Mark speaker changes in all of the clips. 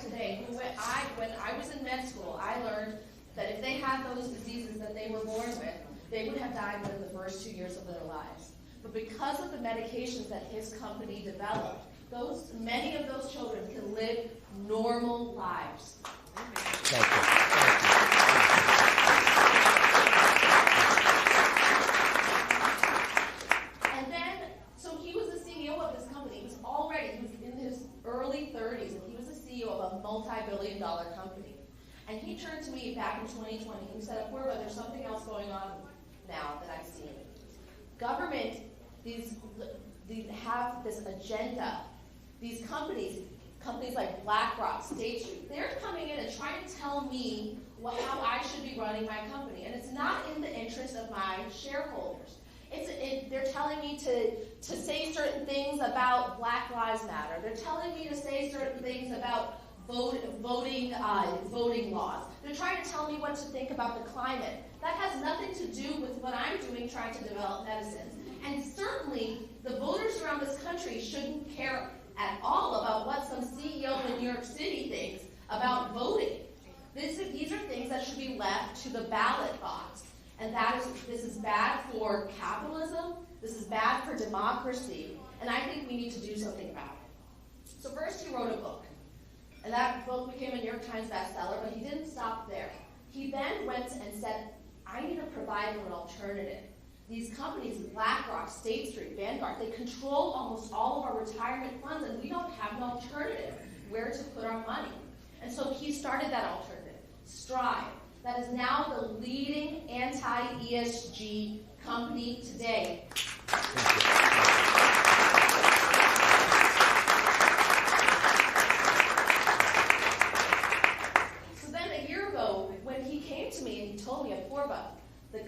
Speaker 1: Today, when I was in med school, I learned that if they had those diseases that they were born with, they would have died within the first 2 years of their lives. But because of the medications that his company developed, many of those children can live normal lives.
Speaker 2: Thank you.
Speaker 1: And then, so he was the CEO of this company. He was in his early 30s, and he was the CEO of a multi-billion-dollar company. And he turned to me back in 2020, and he said, Apurva, there's something else going on now that I've seen. Government, these have this agenda. These companies like BlackRock, State Street, they're coming in and trying to tell me how I should be running my company. And it's not in the interest of my shareholders. They're telling me to say certain things about Black Lives Matter. They're telling me to say certain things about voting laws. They're trying to tell me what to think about the climate. That has nothing to do with what I'm doing trying to develop medicines. And certainly, the voters around this country shouldn't care at all about what some CEO in New York City thinks about voting. These are things that should be left to the ballot box. And this is bad for capitalism, this is bad for democracy, and I think we need to do something about it. So first he wrote a book, and that book became a New York Times bestseller, but he didn't stop there. He then went and said, I need to provide an alternative. These companies, BlackRock, State Street, Vanguard, they control almost all of our retirement funds, and we don't have an alternative where to put our money. And so he started that alternative, Strive. That is now the leading anti-ESG company today. So then a year ago, when he came to me and he told me, Apurva, the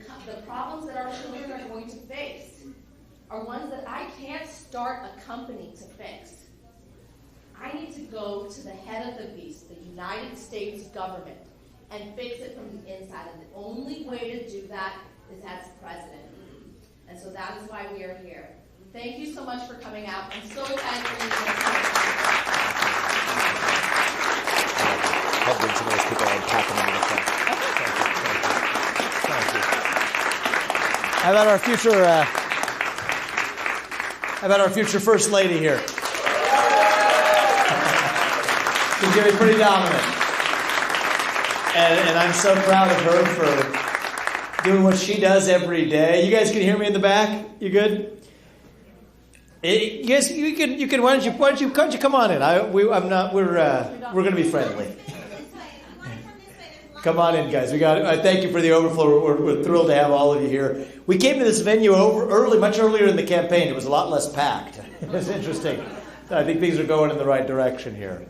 Speaker 1: problems that our children are going to face are ones that I can't start a company to fix. I need to go to the head of the beast, the United States government, and fix it from the inside. And the only way to do that is as president. And so that is why we are here. Thank you so much for coming out. I'm so glad you're here.
Speaker 2: Help bring some of those people and pack them into the front. Thank you. How about our future First Lady here? She's going to be pretty dominant. And I'm so proud of her for doing what she does every day. You guys can hear me in the back? You good? You guys, you can. Why don't you come on in? We're going to be friendly. Come on in, guys. I thank you for the overflow. We're thrilled to have all of you here. We came to this venue much earlier in the campaign. It was a lot less packed. It was interesting. I think things are going in the right direction here.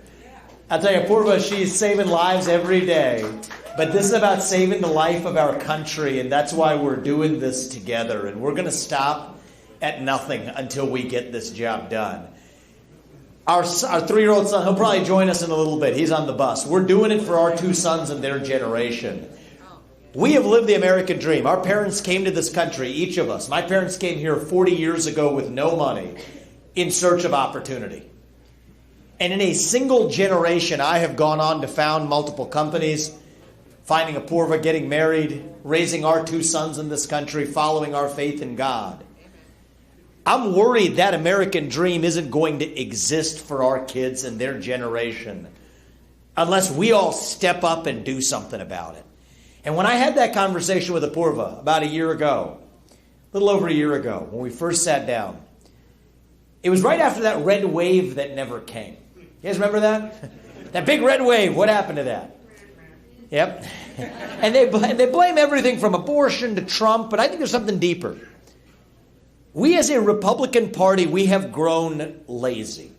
Speaker 2: I'll tell you, Apurva, she's saving lives every day. But this is about saving the life of our country, and that's why we're doing this together. And we're going to stop at nothing until we get this job done. Our 3-year-old son, he'll probably join us in a little bit. He's on the bus. We're doing it for our 2 sons and their generation. We have lived the American dream. Our parents came to this country, each of us. My parents came here 40 years ago with no money in search of opportunity. And in a single generation, I have gone on to found multiple companies, finding Apurva, getting married, raising our 2 sons in this country, following our faith in God. I'm worried that American dream isn't going to exist for our kids and their generation unless we all step up and do something about it. And when I had that conversation with Apurva about a year ago, a little over a year ago, when we first sat down, it was right after that red wave that never came. You guys remember that? That big red wave, what happened to that? Yep. And they blame everything from abortion to Trump, but I think there's something deeper. We as a Republican Party, we have grown lazy.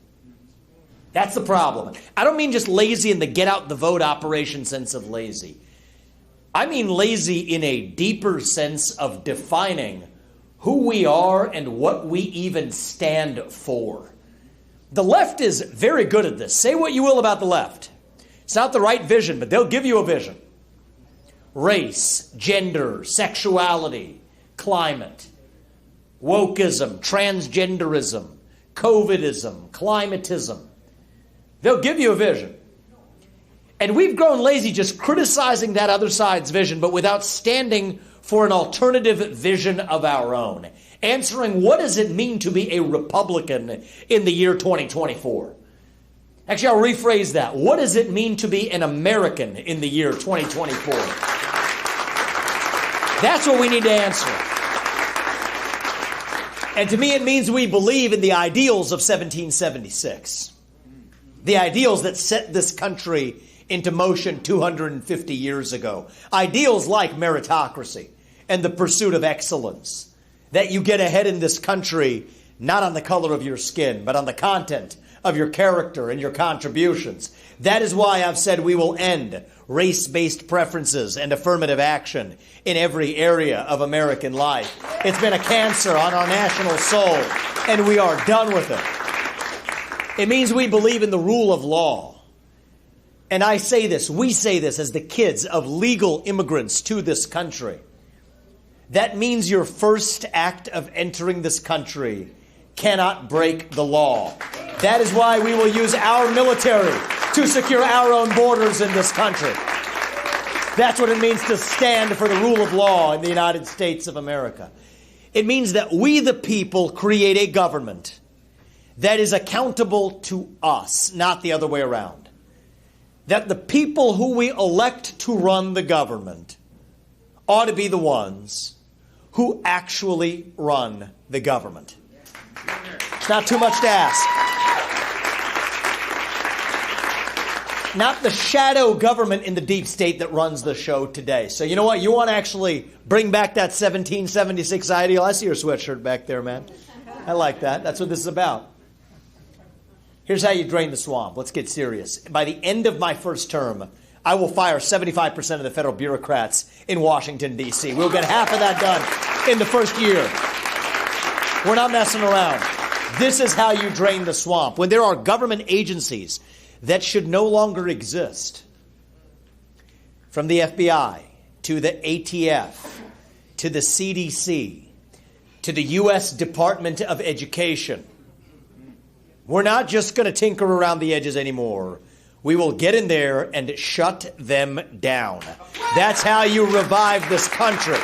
Speaker 2: That's the problem. I don't mean just lazy in the get out the vote operation sense of lazy. I mean lazy in a deeper sense of defining who we are and what we even stand for. The left is very good at this. Say what you will about the left. It's not the right vision, but they'll give you a vision. Race, gender, sexuality, climate, wokeism, transgenderism, COVIDism, climatism. They'll give you a vision. And we've grown lazy just criticizing that other side's vision, but without standing for an alternative vision of our own. Answering, what does it mean to be a Republican in the year 2024? Actually, I'll rephrase that. What does it mean to be an American in the year 2024? That's what we need to answer. And to me, it means we believe in the ideals of 1776. The ideals that set this country into motion 250 years ago. Ideals like meritocracy and the pursuit of excellence. That you get ahead in this country, not on the color of your skin, but on the content of your character and your contributions. That is why I've said we will end race-based preferences and affirmative action in every area of American life. It's been a cancer on our national soul, and we are done with it. It means we believe in the rule of law. And I say this, we say this as the kids of legal immigrants to this country. That means your first act of entering this country cannot break the law. That is why we will use our military to secure our own borders in this country. That's what it means to stand for the rule of law in the United States of America. It means that we, the people, create a government that is accountable to us, not the other way around. That the people who we elect to run the government ought to be the ones who actually run the government. It's not too much to ask. Not the shadow government in the deep state that runs the show today. So you know what? You want to actually bring back that 1776 ideal? I see your sweatshirt back there, man. I like that. That's what this is about. Here's how you drain the swamp. Let's get serious. By the end of my first term, I will fire 75% of the federal bureaucrats in Washington, D.C. We'll get half of that done in the first year. We're not messing around. This is how you drain the swamp. When there are government agencies that should no longer exist, from the FBI to the ATF to the CDC to the U.S. Department of Education, we're not just going to tinker around the edges anymore. We will get in there and shut them down. That's how you revive this country.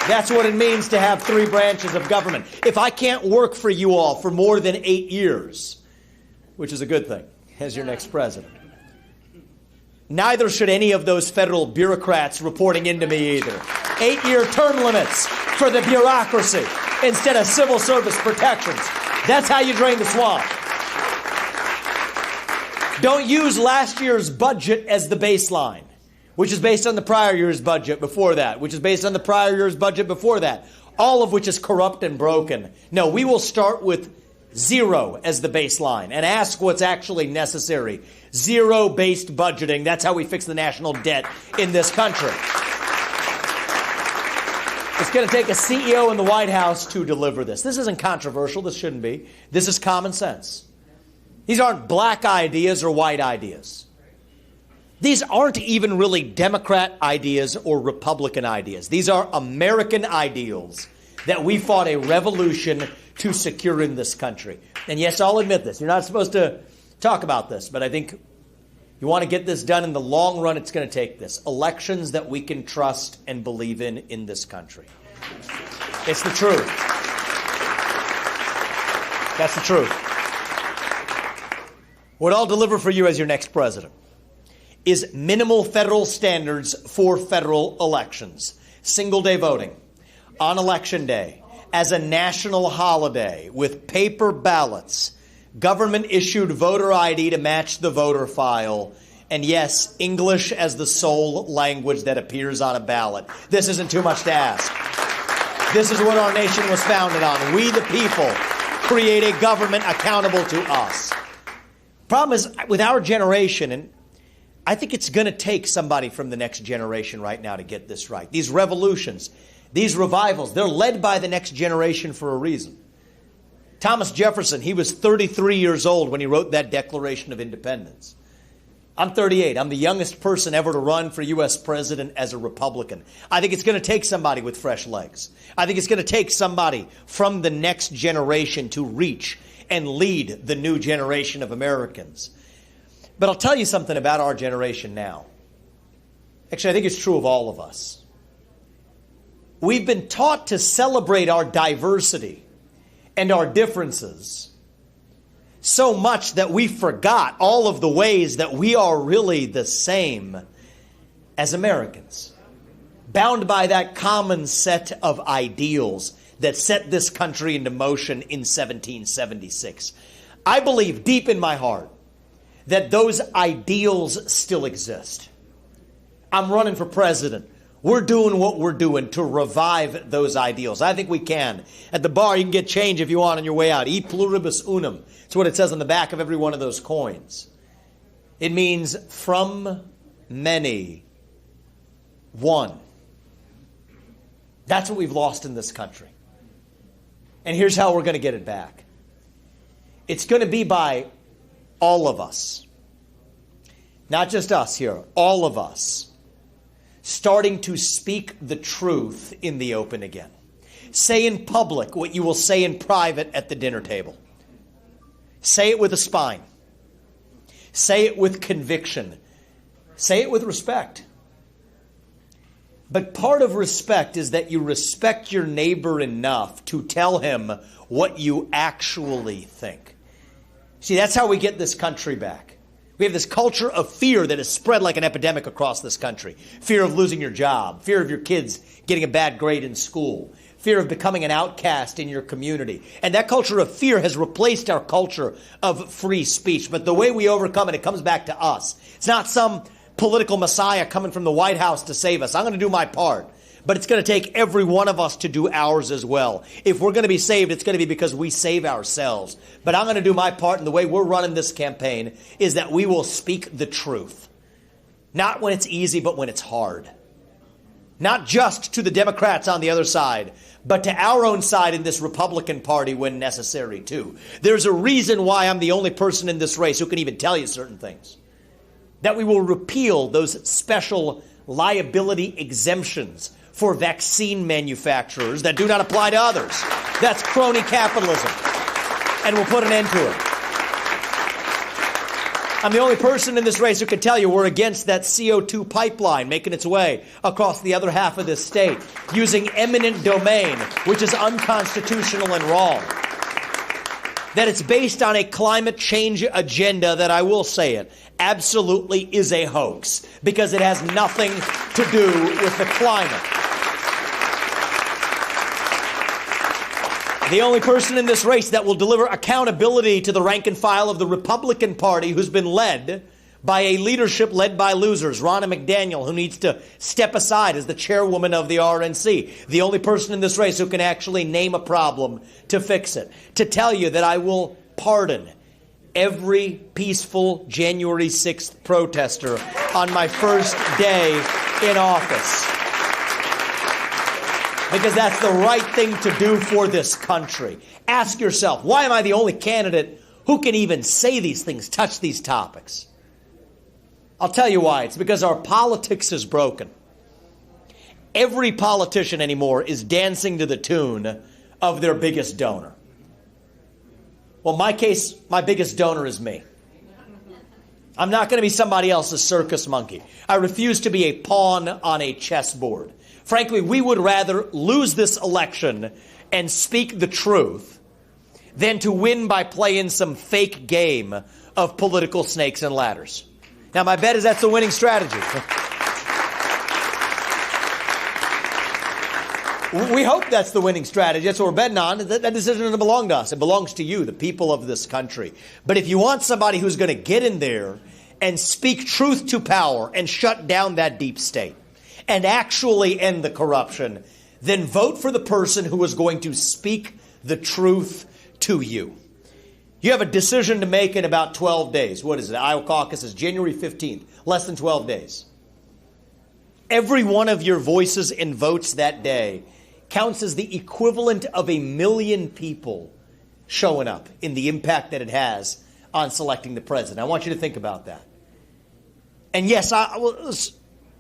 Speaker 2: That's what it means to have three branches of government. If I can't work for you all for more than 8 years, which is a good thing, as your next president, neither should any of those federal bureaucrats reporting into me either. 8-year term limits for the bureaucracy instead of civil service protections. That's how you drain the swamp. Don't use last year's budget as the baseline, which is based on the prior year's budget before that, which is based on the prior year's budget before that, all of which is corrupt and broken. No, we will start with zero as the baseline and ask what's actually necessary. Zero-based budgeting. That's how we fix the national debt in this country. It's going to take a CEO in the White House to deliver this. This isn't controversial. This shouldn't be. This is common sense. These aren't black ideas or white ideas. These aren't even really Democrat ideas or Republican ideas. These are American ideals that we fought a revolution to secure in this country. And yes, I'll admit this. You're not supposed to talk about this, but I think you want to get this done in the long run. It's going to take this. Elections that we can trust and believe in this country. It's the truth. That's the truth. What I'll deliver for you as your next president is minimal federal standards for federal elections. Single-day voting on Election Day as a national holiday with paper ballots, government-issued voter ID to match the voter file, and yes, English as the sole language that appears on a ballot. This isn't too much to ask. This is what our nation was founded on. We, the people, create a government accountable to us. Problem is, with our generation, and I think it's going to take somebody from the next generation right now to get this right. These revolutions, these revivals, they're led by the next generation for a reason. Thomas Jefferson, he was 33 years old when he wrote that Declaration of Independence. I'm 38. I'm the youngest person ever to run for U.S. president as a Republican. I think it's going to take somebody with fresh legs. I think it's going to take somebody from the next generation to reach and lead the new generation of Americans. But I'll tell you something about our generation now. Actually, I think it's true of all of us. We've been taught to celebrate our diversity and our differences so much that we forgot all of the ways that we are really the same as Americans, bound by that common set of ideals that set this country into motion in 1776. I believe deep in my heart that those ideals still exist. I'm running for president. We're doing what we're doing to revive those ideals. I think we can. At the bar, you can get change if you want on your way out. E pluribus unum. It's what it says on the back of every one of those coins. It means from many, one. That's what we've lost in this country. And here's how we're going to get it back. It's going to be by all of us. Not just us here, all of us. Starting to speak the truth in the open again. Say in public what you will say in private at the dinner table. Say it with a spine. Say it with conviction. Say it with respect. But part of respect is that you respect your neighbor enough to tell him what you actually think. See, that's how we get this country back. We have this culture of fear that has spread like an epidemic across this country. Fear of losing your job. Fear of your kids getting a bad grade in school. Fear of becoming an outcast in your community. And that culture of fear has replaced our culture of free speech. But the way we overcome it, it comes back to us. It's not some political messiah coming from the White House to save us. I'm going to do my part. But it's going to take every one of us to do ours as well. If we're going to be saved, it's going to be because we save ourselves. But I'm going to do my part, and the way we're running this campaign is that we will speak the truth. Not when it's easy, but when it's hard. Not just to the Democrats on the other side, but to our own side in this Republican Party when necessary too. There's a reason why I'm the only person in this race who can even tell you certain things. That we will repeal those special liability exemptions for vaccine manufacturers that do not apply to others. That's crony capitalism. And we'll put an end to it. I'm the only person in this race who can tell you we're against that CO2 pipeline making its way across the other half of this state, using eminent domain, which is unconstitutional and wrong. That it's based on a climate change agenda that, I will say it, absolutely is a hoax, because it has nothing to do with the climate. The only person in this race that will deliver accountability to the rank and file of the Republican Party, who's been led by a leadership led by losers, Ronna McDaniel, who needs to step aside as the chairwoman of the RNC. The only person in this race who can actually name a problem to fix it. To tell you that I will pardon every peaceful January 6th protester on my first day in office. Because that's the right thing to do for this country. Ask yourself, why am I the only candidate who can even say these things, touch these topics? I'll tell you why. It's because our politics is broken. Every politician anymore is dancing to the tune of their biggest donor. Well, in my case, my biggest donor is me. I'm not going to be somebody else's circus monkey. I refuse to be a pawn on a chessboard. Frankly, we would rather lose this election and speak the truth than to win by playing some fake game of political snakes and ladders. Now, my bet is that's the winning strategy. We hope that's the winning strategy. That's what we're betting on. That decision doesn't belong to us. It belongs to you, the people of this country. But if you want somebody who's going to get in there and speak truth to power and shut down that deep state and actually end the corruption, then vote for the person who is going to speak the truth to you. You have a decision to make in about 12 days. What is it? Iowa Caucus is January 15th. Less than 12 days. Every one of your voices and votes that day counts as the equivalent of 1 million people showing up in the impact that it has on selecting the president. I want you to think about that. And yes, I will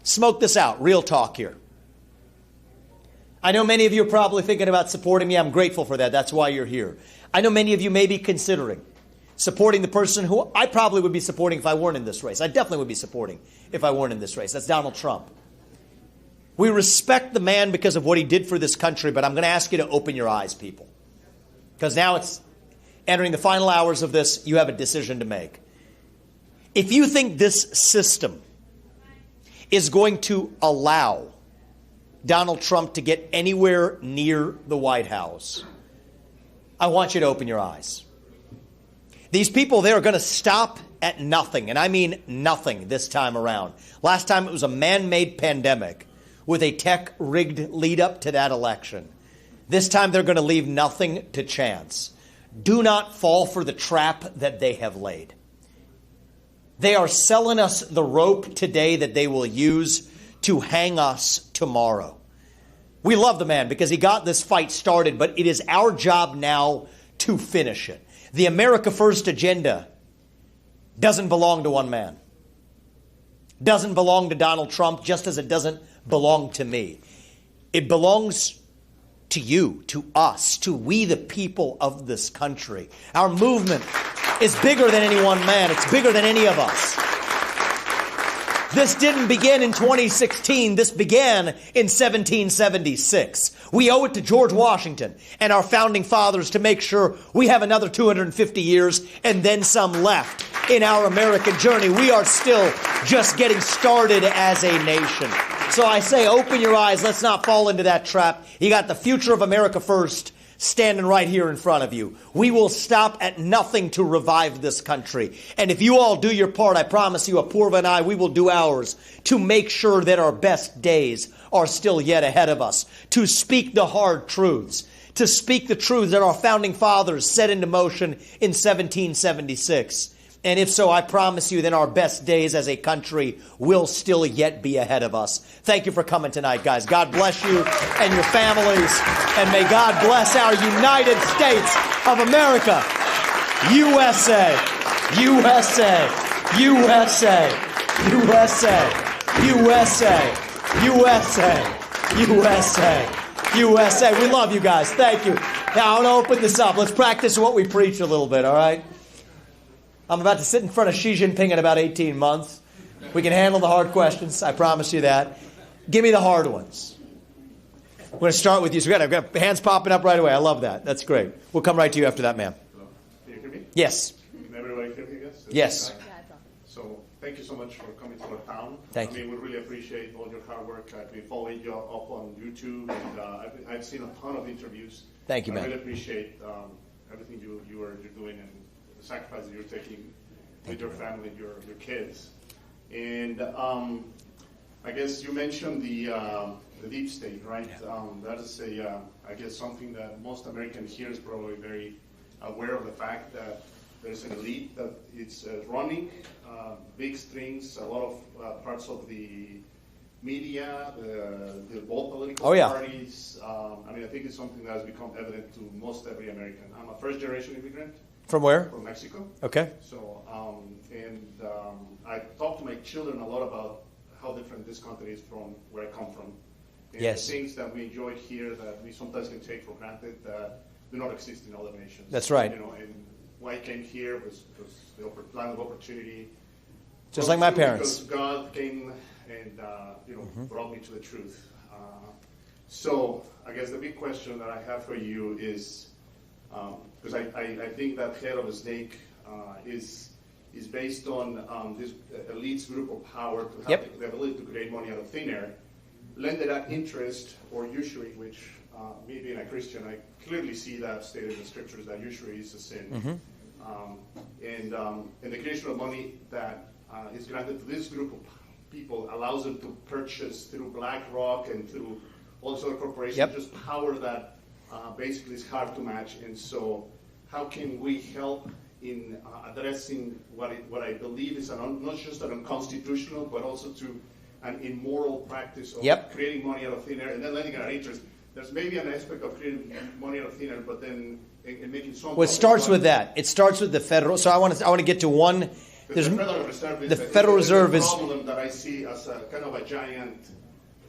Speaker 2: smoke this out. Real talk here. I know many of you are probably thinking about supporting me. I'm grateful for that. That's why you're here. I know many of you may be considering supporting the person who I probably would be supporting if I weren't in this race. I definitely would be supporting if I weren't in this race. That's Donald Trump. We respect the man because of what he did for this country, but I'm going to ask you to open your eyes, people. Because now it's entering the final hours of this. You have a decision to make. If you think this system is going to allow Donald Trump to get anywhere near the White House, I want you to open your eyes. These people, they are going to stop at nothing, and I mean nothing this time around. Last time it was a man-made pandemic with a tech-rigged lead-up to that election. This time they're going to leave nothing to chance. Do not fall for the trap that they have laid. They are selling us the rope today that they will use to hang us tomorrow. We love the man because he got this fight started, but it is our job now to finish it. The America First agenda doesn't belong to one man. Doesn't belong to Donald Trump, just as it doesn't belong to me. It belongs to you, to us, to we the people of this country. Our movement is bigger than any one man. It's bigger than any of us. This didn't begin in 2016. This began in 1776. We owe it to George Washington and our founding fathers to make sure we have another 250 years and then some left in our American journey. We are still just getting started as a nation. So I say, open your eyes. Let's not fall into that trap. You got the future of America First standing right here in front of you. We will stop at nothing to revive this country. And if you all do your part, I promise you, Apurva and I, we will do ours to make sure that our best days are still yet ahead of us, to speak the hard truths, to speak the truths that our founding fathers set into motion in 1776. And if so, I promise you, then our best days as a country will still yet be ahead of us. Thank you for coming tonight, guys. God bless you and your families. And may God bless our United States of America. USA, USA, USA, USA, USA, USA, USA, USA. We love you guys. Thank you. Now, I want to open this up. Let's practice what we preach a little bit, all right? I'm about to sit in front of Xi Jinping in about 18 months. We can handle the hard questions. I promise you that. Give me the hard ones. We're going to start with you. So I've got hands popping up right away. I love that. That's great. We'll come right to you after that, ma'am.
Speaker 3: Hello. Can you hear me?
Speaker 2: Yes.
Speaker 3: Can everybody hear me, I guess?
Speaker 2: Yes.
Speaker 3: So thank you so much for coming to our town.
Speaker 2: Thank you.
Speaker 3: We really appreciate all your hard work. I've been following you up on YouTube, and I've seen a ton of interviews.
Speaker 2: Thank you, man.
Speaker 3: I really appreciate everything you're doing and the sacrifice that you're taking with your family, your kids. And I guess you mentioned the deep state, right? Yeah. That is I guess something that most Americans here is probably very aware of the fact that there's an elite that it's running big strings, a lot of parts of the media, both political parties. I mean, I think it's something that has become evident to most every American. I'm a first-generation immigrant. From where? From Mexico.
Speaker 2: Okay.
Speaker 3: So, I talk to my children a lot about how different this country is from where I come from. And
Speaker 2: yes.
Speaker 3: The things that we enjoy here that we sometimes can take for granted that do not exist in other nations.
Speaker 2: That's right.
Speaker 3: You know, and why I came here was the land of opportunity.
Speaker 2: Just like my parents.
Speaker 3: Because God came and brought me to the truth. So I guess the big question that I have for you is, because I think that head of a snake is based on this elite's group of power to have the ability to create money out of thin air, lend that interest or usury, which me being a Christian, I clearly see that stated in the scriptures that usury is a sin. And the creation of money that is granted to this group of people allows them to purchase through BlackRock and through all these other corporations just power that basically is hard to match. And so how can we help in addressing what I believe is not just an unconstitutional, but also to an immoral practice of creating money out of thin air and then lending out interest? There's maybe an aspect of creating money out of thin air, but then in making some. Well,
Speaker 2: it starts with that. It starts with the federal. So I want to get to one.
Speaker 3: The Federal Reserve is
Speaker 2: the Federal Reserve is
Speaker 3: problem that I see as a kind of a giant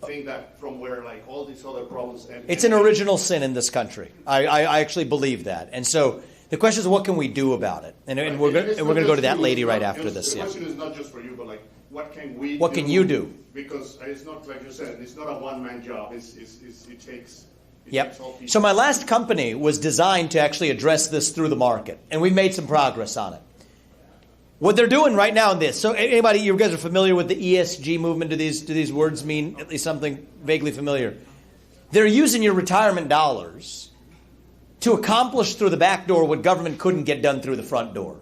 Speaker 3: thing that from where like all these other problems. It's
Speaker 2: an original sin in this country. I actually believe that, and so The question is, what can we do about it? And we're going to go to that lady right after this.
Speaker 3: The
Speaker 2: Yeah.
Speaker 3: question is not just for you, but like, what can we
Speaker 2: What
Speaker 3: do?
Speaker 2: can you do?
Speaker 3: Because it's not, like you said, it's not a one-man job. It takes
Speaker 2: Yep.
Speaker 3: all people.
Speaker 2: So my last company was designed to actually address this through the market, and we've made some progress on it. What they're doing right now in this, so anybody, you guys are familiar with the ESG movement? Do these words mean at least something vaguely familiar? They're using your retirement dollars to accomplish through the back door what government couldn't get done through the front door.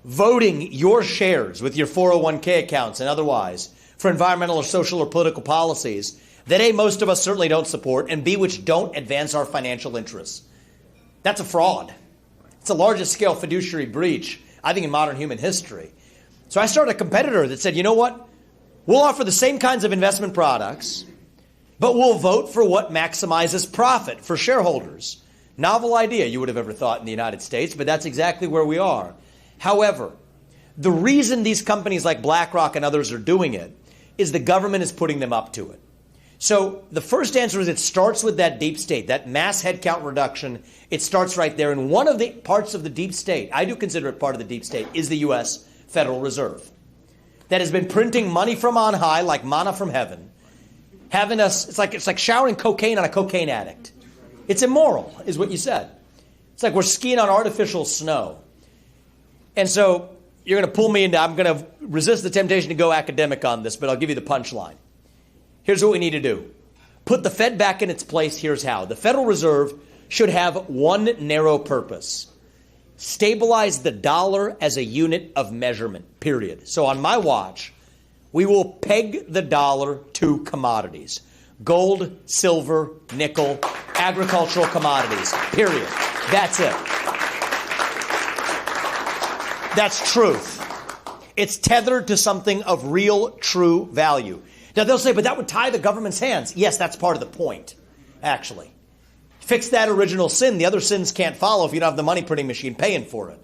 Speaker 2: Voting your shares with your 401k accounts and otherwise for environmental or social or political policies that A, most of us certainly don't support, and B, which don't advance our financial interests. That's a fraud. It's the largest scale fiduciary breach, I think, in modern human history. So I started a competitor that said, you know what? We'll offer the same kinds of investment products, but we'll vote for what maximizes profit for shareholders. Novel idea you would have ever thought in the United States, but that's exactly where we are. However, the reason these companies like BlackRock and others are doing it is the government is putting them up to it. So the first answer is it starts with that deep state, that mass headcount reduction. It starts right there. And one of the parts of the deep state, I do consider it part of the deep state, is the U.S. Federal Reserve. That has been printing money from on high like manna from heaven, having us, it's like showering cocaine on a cocaine addict. It's immoral, is what you said. It's like we're skiing on artificial snow. And so you're going to pull me into, I'm going to resist the temptation to go academic on this, but I'll give you the punchline. Here's what we need to do. Put the Fed back in its place. Here's how. The Federal Reserve should have one narrow purpose. Stabilize the dollar as a unit of measurement, period. So on my watch, we will peg the dollar to commodities. Gold, silver, nickel, agricultural commodities, period. That's it. That's truth. It's tethered to something of real, true value. Now, they'll say, but that would tie the government's hands. Yes, that's part of the point, actually. Fix that original sin. The other sins can't follow if you don't have the money printing machine paying for it.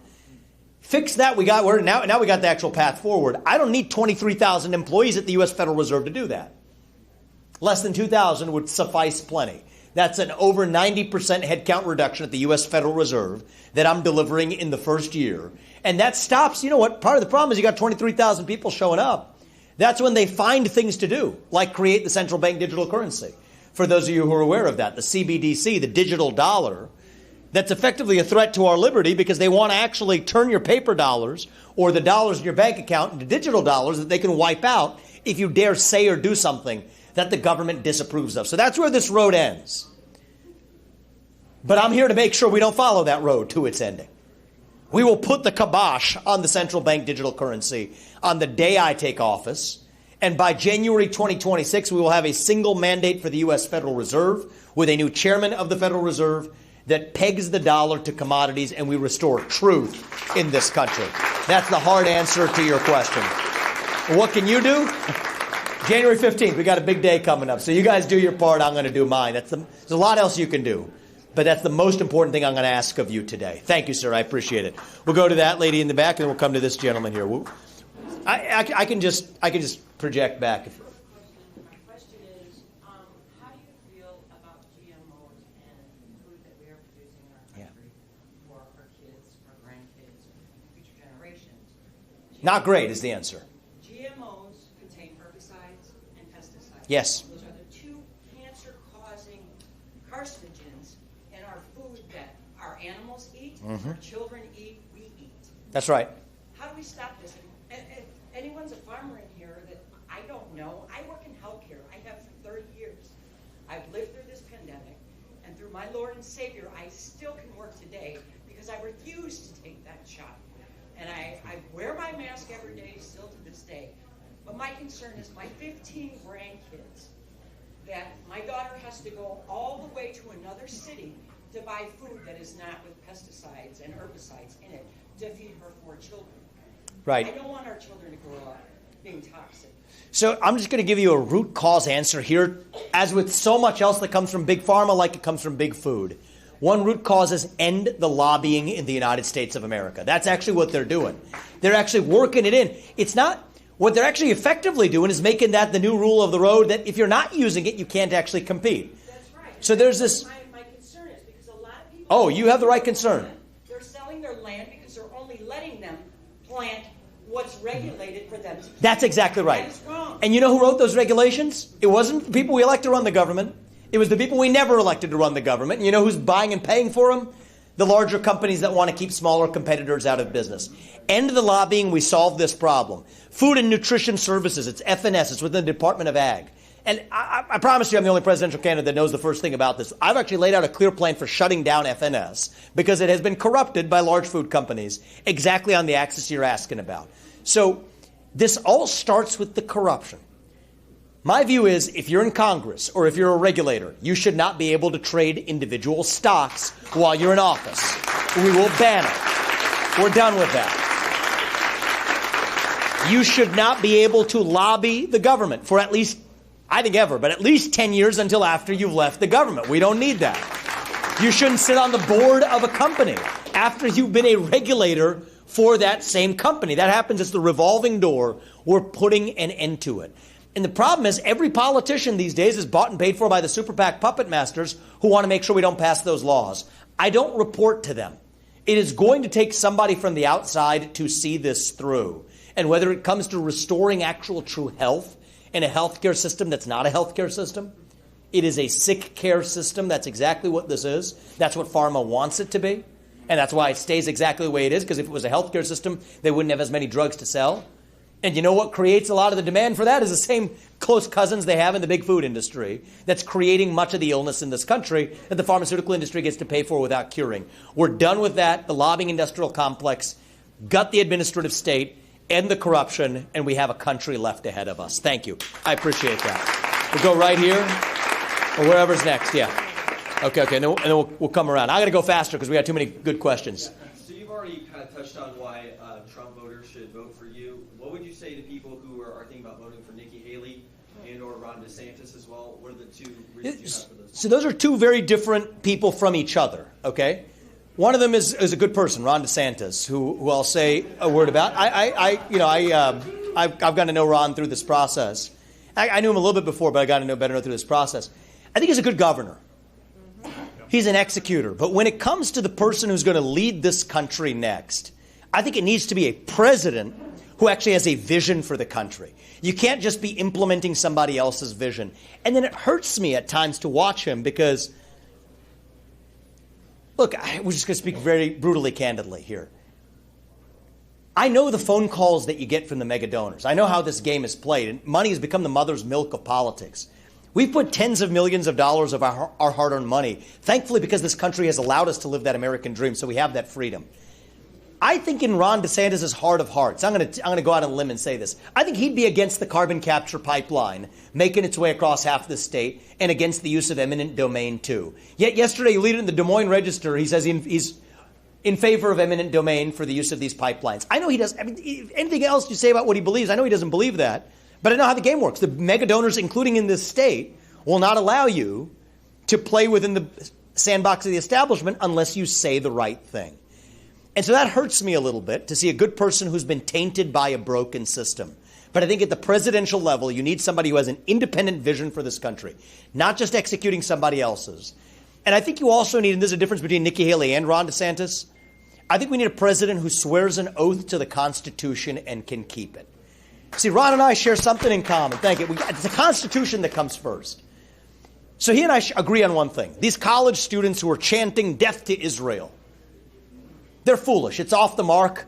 Speaker 2: Fix that. Now we got the actual path forward. I don't need 23,000 employees at the U.S. Federal Reserve to do that. Less than 2,000 would suffice plenty. That's an over 90% headcount reduction at the U.S. Federal Reserve that I'm delivering in the first year. And that stops, you know what, part of the problem is you got 23,000 people showing up. That's when they find things to do, like create the central bank digital currency. For those of you who are aware of that, the CBDC, the digital dollar, that's effectively a threat to our liberty because they want to actually turn your paper dollars or the dollars in your bank account into digital dollars that they can wipe out if you dare say or do something that the government disapproves of. So that's where this road ends. But I'm here to make sure we don't follow that road to its ending. We will put the kibosh on the central bank digital currency on the day I take office. And by January 2026, we will have a single mandate for the U.S. Federal Reserve with a new chairman of the Federal Reserve that pegs the dollar to commodities, and we restore truth in this country. That's the hard answer to your question. What can you do? January 15th, we got a big day coming up. So you guys do your part, I'm going to do mine. There's a lot else you can do. But that's the most important thing I'm going to ask of you today. Thank you, sir. I appreciate it. We'll go to that lady in the back, and then we'll come to this gentleman here. I can just project back.
Speaker 4: My question is, how do you feel about GMOs and food that we are producing in our country for our kids, our grandkids, future generations?
Speaker 2: Not great is the answer.
Speaker 4: GMOs contain herbicides and pesticides.
Speaker 2: Yes.
Speaker 4: Those are the two cancer-causing carcinogens in our food that our animals eat, our children eat, we eat.
Speaker 2: That's right.
Speaker 4: How do we stop this? If anyone's a farmer in here that I don't know, I work in healthcare. I have for 30 years. I've lived through this pandemic, and through my Lord and Savior, I still can work today because I refuse to take that shot. And I wear my mask every day still to this day. But my concern is my 15 grandkids, that my daughter has to go all the way to another city to buy food that is not with pesticides and herbicides in it to feed her 4 children.
Speaker 2: Right.
Speaker 4: I don't want our children to grow up being toxic.
Speaker 2: So I'm just going to give you a root cause answer here. As with so much else that comes from big pharma, like it comes from big food. One root cause is end the lobbying in the United States of America. That's actually what they're doing. They're actually working it in. It's not, what they're actually effectively doing is making that the new rule of the road that if you're not using it, you can't actually compete.
Speaker 4: That's right.
Speaker 2: So there's this.
Speaker 4: My concern is because a lot of people.
Speaker 2: Oh, you have the right concern.
Speaker 4: They're selling land because they're only letting them plant what's regulated for them to plant.
Speaker 2: That's exactly right.
Speaker 4: That is wrong.
Speaker 2: And you know who wrote those regulations? It wasn't the people we elect to run the government. It was the people we never elected to run the government. And you know who's buying and paying for them? The larger companies that want to keep smaller competitors out of business. End of the lobbying, we solve this problem. Food and Nutrition Services, it's FNS, it's within the Department of Ag. And I promise you I'm the only presidential candidate that knows the first thing about this. I've actually laid out a clear plan for shutting down FNS because it has been corrupted by large food companies exactly on the axis you're asking about. So this all starts with the corruption. My view is if you're in Congress or if you're a regulator, you should not be able to trade individual stocks while you're in office. We will ban it. We're done with that. You should not be able to lobby the government for at least, I think ever, but at least 10 years until after you've left the government. We don't need that. You shouldn't sit on the board of a company after you've been a regulator for that same company. That happens. It's the revolving door. We're putting an end to it. And the problem is every politician these days is bought and paid for by the super PAC puppet masters who want to make sure we don't pass those laws. I don't report to them. It is going to take somebody from the outside to see this through. And whether it comes to restoring actual true health in a healthcare system that's not a healthcare system, it is a sick care system. That's exactly what this is. That's what pharma wants it to be. And that's why it stays exactly the way it is, because if it was a healthcare system, they wouldn't have as many drugs to sell. And you know what creates a lot of the demand for that is the same close cousins they have in the big food industry that's creating much of the illness in this country that the pharmaceutical industry gets to pay for without curing. We're done with that. The lobbying industrial complex, gut the administrative state, end the corruption, and we have a country left ahead of us. Thank you. I appreciate that. We'll go right here or wherever's next. Yeah. Okay. And then we'll come around. I got to go faster because we got too many good questions.
Speaker 5: So you've already kind of touched on why Trump voters should vote for you. What would you say to people who are thinking about voting for Nikki Haley and or Ron DeSantis as well? What are the two reasons you have for those?
Speaker 2: So those are two very different people from each other, okay? One of them is a good person, Ron DeSantis, who I'll say a word about. I've gotten to know Ron through this process. I knew him a little bit before, but I got to know better through this process. I think he's a good governor. He's an executor. But when it comes to the person who's going to lead this country next, I think it needs to be a president who actually has a vision for the country. You can't just be implementing somebody else's vision. And then it hurts me at times to watch him because, look, we're just going to speak very brutally candidly here. I know the phone calls that you get from the mega donors. I know how this game is played. And money has become the mother's milk of politics. We've put tens of millions of dollars of our hard-earned money, thankfully because this country has allowed us to live that American dream, so we have that freedom. I think in Ron DeSantis' heart of hearts, I'm going to go out on a limb and say this. I think he'd be against the carbon capture pipeline making its way across half the state and against the use of eminent domain too. Yet yesterday, you read it in the Des Moines Register, he says he's in favor of eminent domain for the use of these pipelines. I know he does. I mean, anything else you say about what he believes, I know he doesn't believe that. But I know how the game works. The mega donors, including in this state, will not allow you to play within the sandbox of the establishment unless you say the right thing. And so that hurts me a little bit to see a good person who's been tainted by a broken system. But I think at the presidential level, you need somebody who has an independent vision for this country, not just executing somebody else's. And I think you also need, and there's a difference between Nikki Haley and Ron DeSantis, I think we need a president who swears an oath to the Constitution and can keep it. See, Ron and I share something in common. Thank you. It's the Constitution that comes first. So he and I agree on one thing. These college students who are chanting death to Israel, they're foolish. It's off the mark.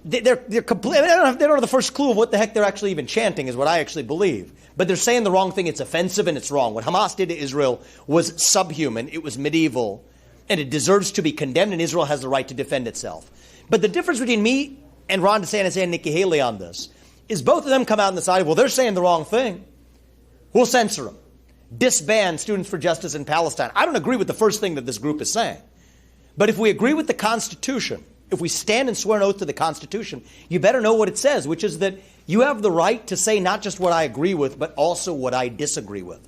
Speaker 2: They're complete. They don't have the first clue of what the heck they're actually even chanting is what I actually believe. But they're saying the wrong thing. It's offensive and it's wrong. What Hamas did to Israel was subhuman. It was medieval. And it deserves to be condemned, and Israel has the right to defend itself. But the difference between me and Ron DeSantis and Nikki Haley on this is both of them come out on the side, well, they're saying the wrong thing. We'll censor them. Disband Students for Justice in Palestine. I don't agree with the first thing that this group is saying. But if we agree with the Constitution, if we stand and swear an oath to the Constitution, you better know what it says, which is that you have the right to say not just what I agree with, but also what I disagree with.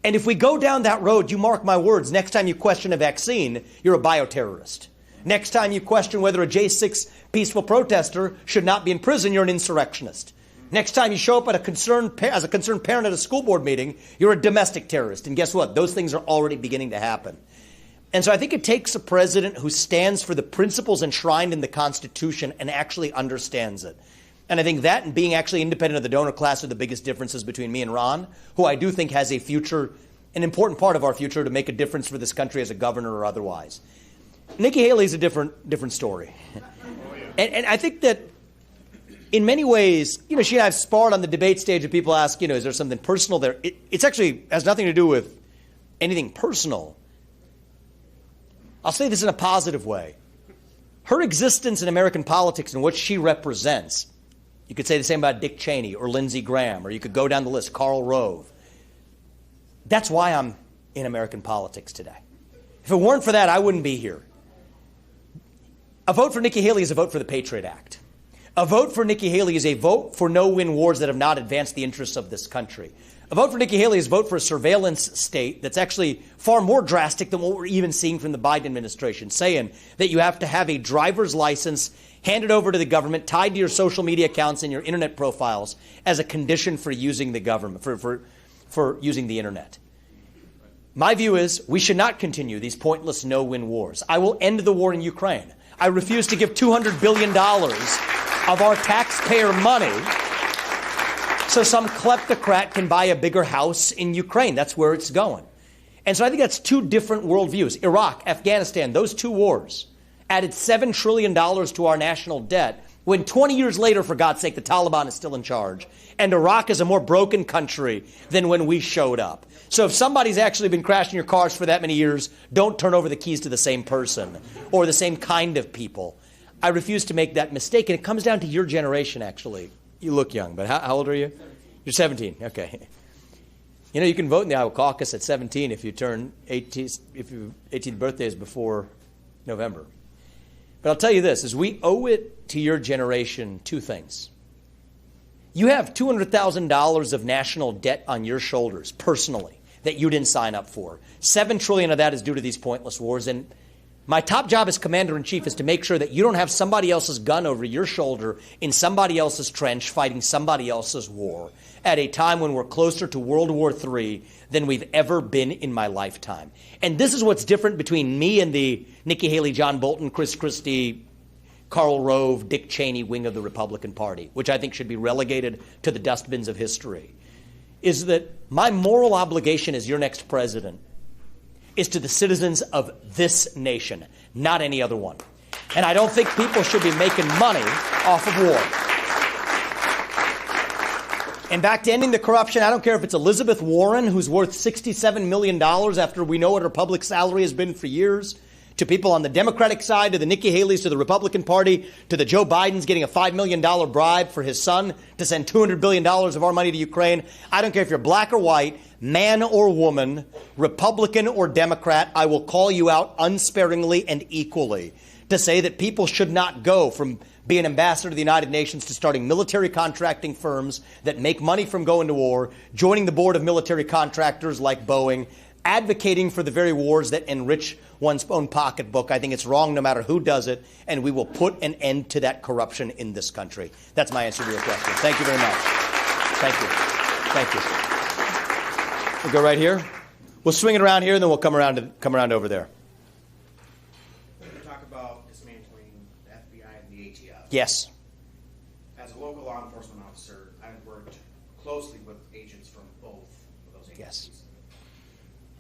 Speaker 2: And if we go down that road, you mark my words, next time you question a vaccine, you're a bioterrorist. Next time you question whether a J6 peaceful protester should not be in prison, you're an insurrectionist. Next time you show up as a concerned parent at a school board meeting, you're a domestic terrorist. And guess what? Those things are already beginning to happen. And so I think it takes a president who stands for the principles enshrined in the Constitution and actually understands it. And I think that and being actually independent of the donor class are the biggest differences between me and Ron, who I do think has a future, an important part of our future to make a difference for this country as a governor or otherwise. Nikki Haley is a different story. And I think that in many ways, she and I have sparred on the debate stage and people ask, is there something personal there? It's actually has nothing to do with anything personal. I'll say this in a positive way. Her existence in American politics and what she represents, you could say the same about Dick Cheney or Lindsey Graham, or you could go down the list, Karl Rove. That's why I'm in American politics today. If it weren't for that, I wouldn't be here. A vote for Nikki Haley is a vote for the Patriot Act. A vote for Nikki Haley is a vote for no-win wars that have not advanced the interests of this country. A vote for Nikki Haley is a vote for a surveillance state that's actually far more drastic than what we're even seeing from the Biden administration, saying that you have to have a driver's license handed over to the government, tied to your social media accounts and your internet profiles as a condition for using the government, for using the internet. My view is we should not continue these pointless no-win wars. I will end the war in Ukraine. I refuse to give $200 billion of our taxpayer money so some kleptocrat can buy a bigger house in Ukraine. That's where it's going. And so I think that's two different worldviews. Iraq, Afghanistan, those two wars added $7 trillion to our national debt when 20 years later, for God's sake, the Taliban is still in charge. And Iraq is a more broken country than when we showed up. So if somebody's actually been crashing your cars for that many years, don't turn over the keys to the same person or the same kind of people. I refuse to make that mistake. And it comes down to your generation, actually. You look young, but how old are you? You're 17. Okay. You can vote in the Iowa Caucus at 17 if you turn 18, if your 18th birthday is before November. But I'll tell you this, is we owe it to your generation two things. You have $200,000 of national debt on your shoulders, personally, that you didn't sign up for. $7 trillion of that is due to these pointless wars. And my top job as commander-in-chief is to make sure that you don't have somebody else's gun over your shoulder in somebody else's trench fighting somebody else's war at a time when we're closer to World War III than we've ever been in my lifetime. And this is what's different between me and the Nikki Haley, John Bolton, Chris Christie, Karl Rove, Dick Cheney wing of the Republican Party, which I think should be relegated to the dustbins of history, is that my moral obligation as your next president is to the citizens of this nation, not any other one. And I don't think people should be making money off of war. And back to ending the corruption, I don't care if it's Elizabeth Warren, who's worth $67 million after we know what her public salary has been for years, to people on the Democratic side, to the Nikki Haley's, to the Republican Party, to the Joe Bidens getting a $5 million bribe for his son to send $200 billion of our money to Ukraine. I don't care if you're black or white, man or woman, Republican or Democrat, I will call you out unsparingly and equally to say that people should not go from being ambassador to the United Nations to starting military contracting firms that make money from going to war, joining the board of military contractors like Boeing, advocating for the very wars that enrich one's own pocketbook. I think it's wrong no matter who does it, and we will put an end to that corruption in this country. That's my answer to your question. Thank you very much. Thank you. Thank you. We'll go right here. We'll swing it around here, and then we'll come around over there.
Speaker 6: We're going to talk about dismantling the FBI and the ATF.
Speaker 2: Yes.
Speaker 6: As a local law enforcement officer, I've worked closely with agents from both of those agencies.
Speaker 2: Yes.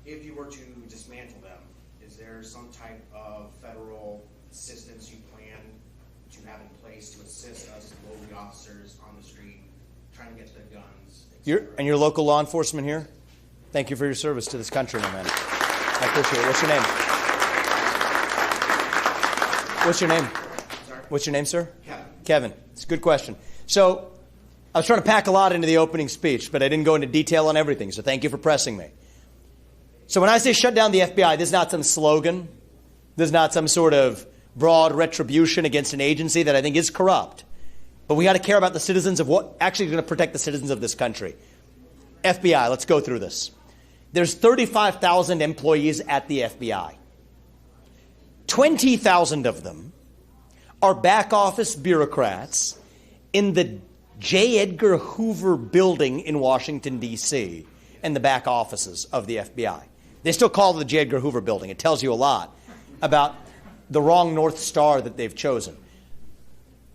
Speaker 6: If you were to dismantle them, is there some type of federal assistance you plan to have in place to assist us lowly officers on the street trying to get to their guns?
Speaker 2: And your local law enforcement here? Thank you for your service to this country, my man. I appreciate it. What's your name? What's your name?
Speaker 6: Sorry?
Speaker 2: What's your name, sir?
Speaker 6: Kevin.
Speaker 2: Kevin. It's a good question. So I was trying to pack a lot into the opening speech, but I didn't go into detail on everything, so thank you for pressing me. So when I say shut down the FBI, this is not some slogan. This is not some sort of broad retribution against an agency that I think is corrupt. But we got to care about the citizens of what actually is going to protect the citizens of this country. FBI, let's go through this. There's 35,000 employees at the FBI. 20,000 of them are back office bureaucrats in the J. Edgar Hoover building in Washington, D.C., and the back offices of the FBI. They still call it the J. Edgar Hoover building. It tells you a lot about the wrong North Star that they've chosen.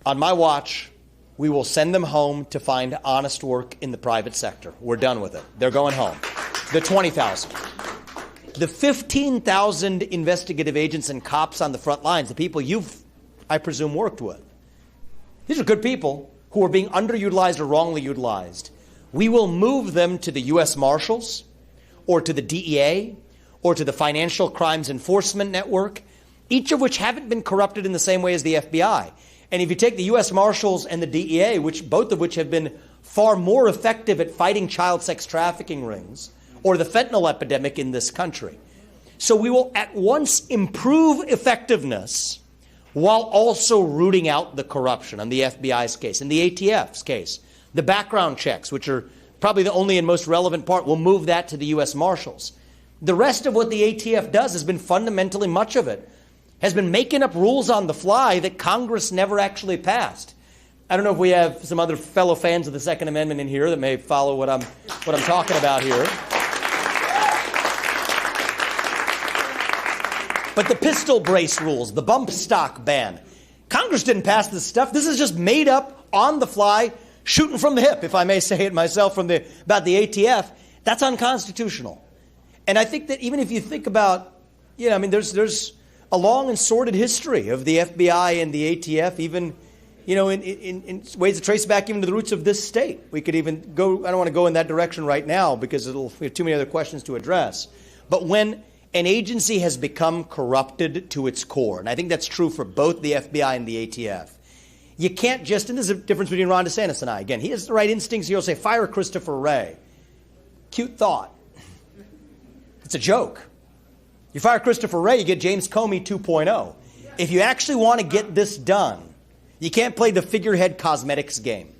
Speaker 2: On my watch, we will send them home to find honest work in the private sector. We're done with it. They're going home. The 20,000. The 15,000 investigative agents and cops on the front lines, the people you've, I presume, worked with. These are good people who are being underutilized or wrongly utilized. We will move them to the U.S. Marshals or to the DEA or to the Financial Crimes Enforcement Network, each of which haven't been corrupted in the same way as the FBI. And if you take the U.S. Marshals and the DEA, both of which have been far more effective at fighting child sex trafficking rings or the fentanyl epidemic in this country. So we will at once improve effectiveness while also rooting out the corruption on the FBI's case. In the ATF's case, the background checks, which are probably the only and most relevant part, we'll move that to the U.S. Marshals. The rest of what the ATF does has been fundamentally, much of it, has been making up rules on the fly that Congress never actually passed. I don't know if we have some other fellow fans of the Second Amendment in here that may follow what I'm talking about here. But the pistol brace rules, the bump stock ban, Congress didn't pass this stuff. This is just made up on the fly, shooting from the hip, if I may say it myself, about the ATF. That's unconstitutional. And I think that even if you think about, there's a long and sordid history of the FBI and the ATF, even, in ways that trace back even to the roots of this state. We could even go, I don't want to go in that direction right now because we have too many other questions to address. But when an agency has become corrupted to its core, and I think that's true for both the FBI and the ATF, you can't just, and there's a difference between Ron DeSantis and I. Again, he has the right instincts. He'll say, fire Christopher Wray. Cute thought. It's a joke. You fire Christopher Wray, you get James Comey 2.0. If you actually want to get this done, you can't play the figurehead cosmetics game.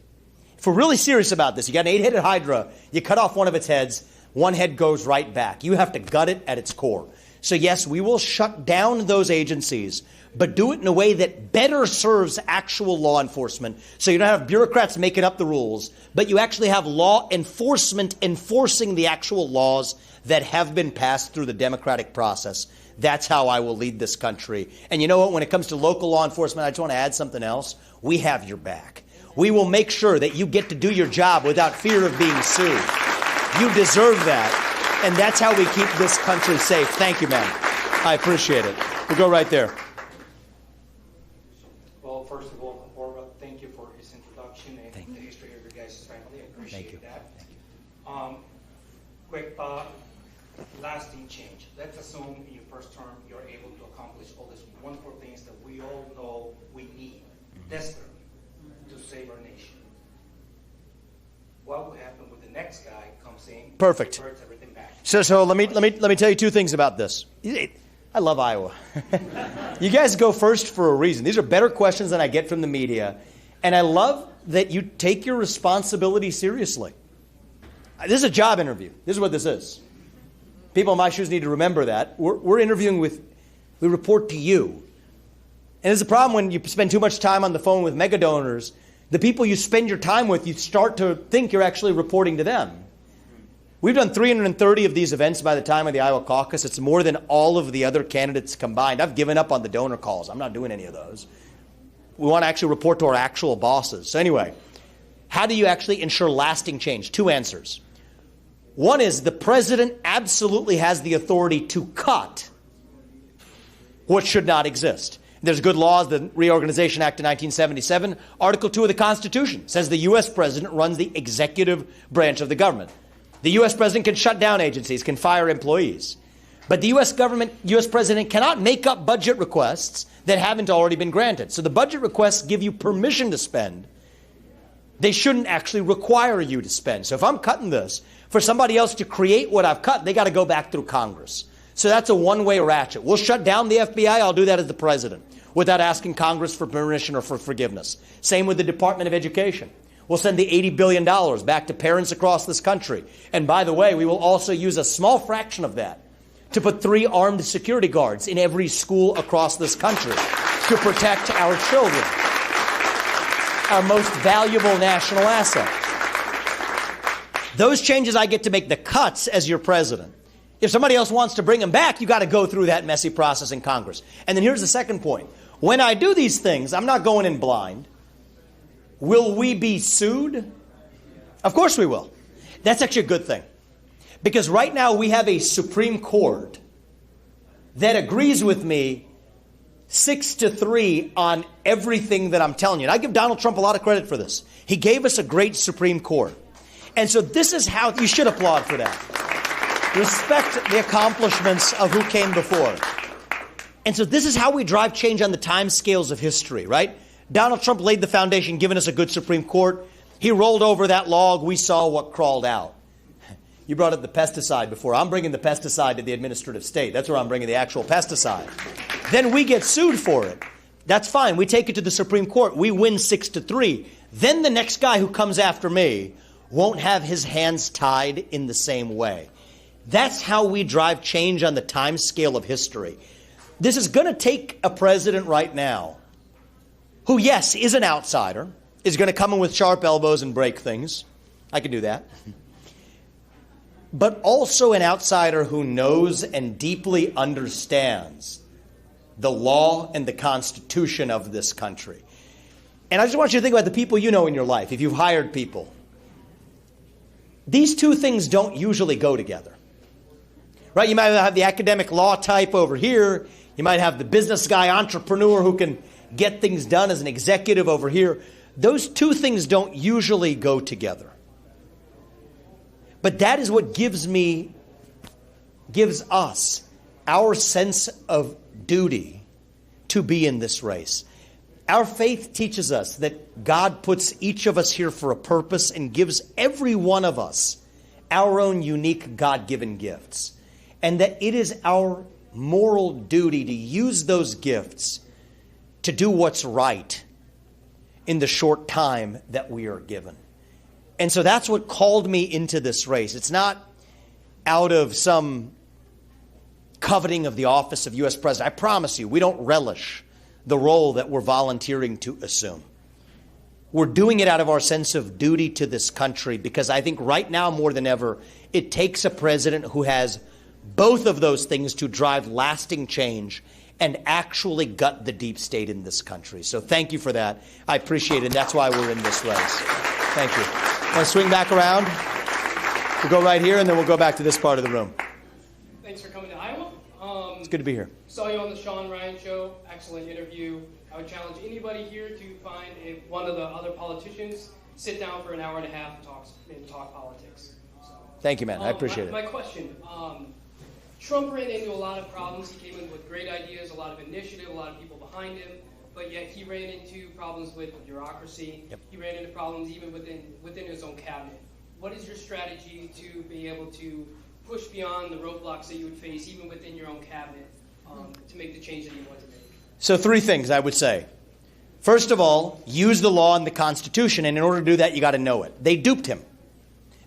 Speaker 2: If we're really serious about this, you got an 8-headed hydra, you cut off one of its heads, one head goes right back. You have to gut it at its core. So yes, we will shut down those agencies, but do it in a way that better serves actual law enforcement. So you don't have bureaucrats making up the rules, but you actually have law enforcement enforcing the actual laws that have been passed through the democratic process. That's how I will lead this country. And you know what? When it comes to local law enforcement, I just want to add something else. We have your back. We will make sure that you get to do your job without fear of being sued. You deserve that. And that's how we keep this country safe. Thank you, ma'am. I appreciate it. We'll go right there.
Speaker 7: Well, first of all, Orva, thank you for his introduction and the history of your guys' family. I appreciate that. Quick thought, lasting change. Let's assume in your first term you're able to accomplish all these wonderful things that we all know we need desperately to save our nation. What will happen when the next guy comes in?
Speaker 2: Perfect.
Speaker 7: And converts everything back?
Speaker 2: So let me tell you two things about this. I love Iowa. You guys go first for a reason. These are better questions than I get from the media, and I love that you take your responsibility seriously. This is a job interview. This is what this is. People in my shoes need to remember that. We're interviewing we report to you. And there's a problem when you spend too much time on the phone with mega donors. The people you spend your time with, you start to think you're actually reporting to them. We've done 330 of these events by the time of the Iowa caucus. It's more than all of the other candidates combined. I've given up on the donor calls. I'm not doing any of those. We want to actually report to our actual bosses. So anyway, how do you actually ensure lasting change? Two answers. One is the president absolutely has the authority to cut what should not exist. There's good laws, the Reorganization Act of 1977, Article 2 of the Constitution says the U.S. president runs the executive branch of the government. The U.S. president can shut down agencies, can fire employees. But the U.S. president cannot make up budget requests that haven't already been granted. So the budget requests give you permission to spend. They shouldn't actually require you to spend. So if I'm cutting this, for somebody else to create what I've cut, they got to go back through Congress. So that's a one-way ratchet. We'll shut down the FBI. I'll do that as the president without asking Congress for permission or for forgiveness. Same with the Department of Education. We'll send the $80 billion back to parents across this country. And by the way, we will also use a small fraction of that to put 3 armed security guards in every school across this country to protect our children, our most valuable national asset. Those changes I get to make, the cuts as your president. If somebody else wants to bring him back, you got to go through that messy process in Congress. And then here's the second point. When I do these things, I'm not going in blind. Will we be sued? Of course we will. That's actually a good thing. Because right now we have a Supreme Court that agrees with me 6-3 on everything that I'm telling you. And I give Donald Trump a lot of credit for this. He gave us a great Supreme Court. And so this is how you should applaud for that. Respect the accomplishments of who came before. And so this is how we drive change on the time scales of history, right? Donald Trump laid the foundation, giving us a good Supreme Court. He rolled over that log. We saw what crawled out. You brought up the pesticide before. I'm bringing the pesticide to the administrative state. That's where I'm bringing the actual pesticide. Then we get sued for it. That's fine. We take it to the Supreme Court. We win 6-3. Then the next guy who comes after me won't have his hands tied in the same way. That's how we drive change on the time scale of history. This is going to take a president right now who, yes, is an outsider, is going to come in with sharp elbows and break things. I can do that. But also an outsider who knows and deeply understands the law and the Constitution of this country. And I just want you to think about the people you know in your life, if you've hired people. These two things don't usually go together. Right? You might have the academic law type over here. You might have the business guy, entrepreneur who can get things done as an executive over here. Those two things don't usually go together. But that is what gives us our sense of duty to be in this race. Our faith teaches us that God puts each of us here for a purpose and gives every one of us our own unique God-given gifts. And that it is our moral duty to use those gifts to do what's right in the short time that we are given. And so that's what called me into this race. It's not out of some coveting of the office of U.S. President. I promise you, we don't relish the role that we're volunteering to assume. We're doing it out of our sense of duty to this country because I think right now more than ever, it takes a president who has both of those things to drive lasting change and actually gut the deep state in this country. So thank you for that. I appreciate it. And that's why we're in this race. Thank you. Want to swing back around? We'll go right here, and then we'll go back to this part of the room.
Speaker 8: Thanks for coming to Iowa.
Speaker 2: It's good to be here.
Speaker 8: Saw you on the Sean Ryan Show. Excellent interview. I would challenge anybody here to find one of the other politicians, sit down for an hour and a half and talk politics. So,
Speaker 2: thank you, man. I appreciate it.
Speaker 8: My question, Trump ran into a lot of problems. He came in with great ideas, a lot of initiative, a lot of people behind him. But yet he ran into problems with bureaucracy. Yep. He ran into problems even within his own cabinet. What is your strategy to be able to push beyond the roadblocks that you would face even within your own cabinet to make the change that you want to make?
Speaker 2: So 3 things I would say. First of all, use the law and the Constitution. And in order to do that, you got to know it. They duped him.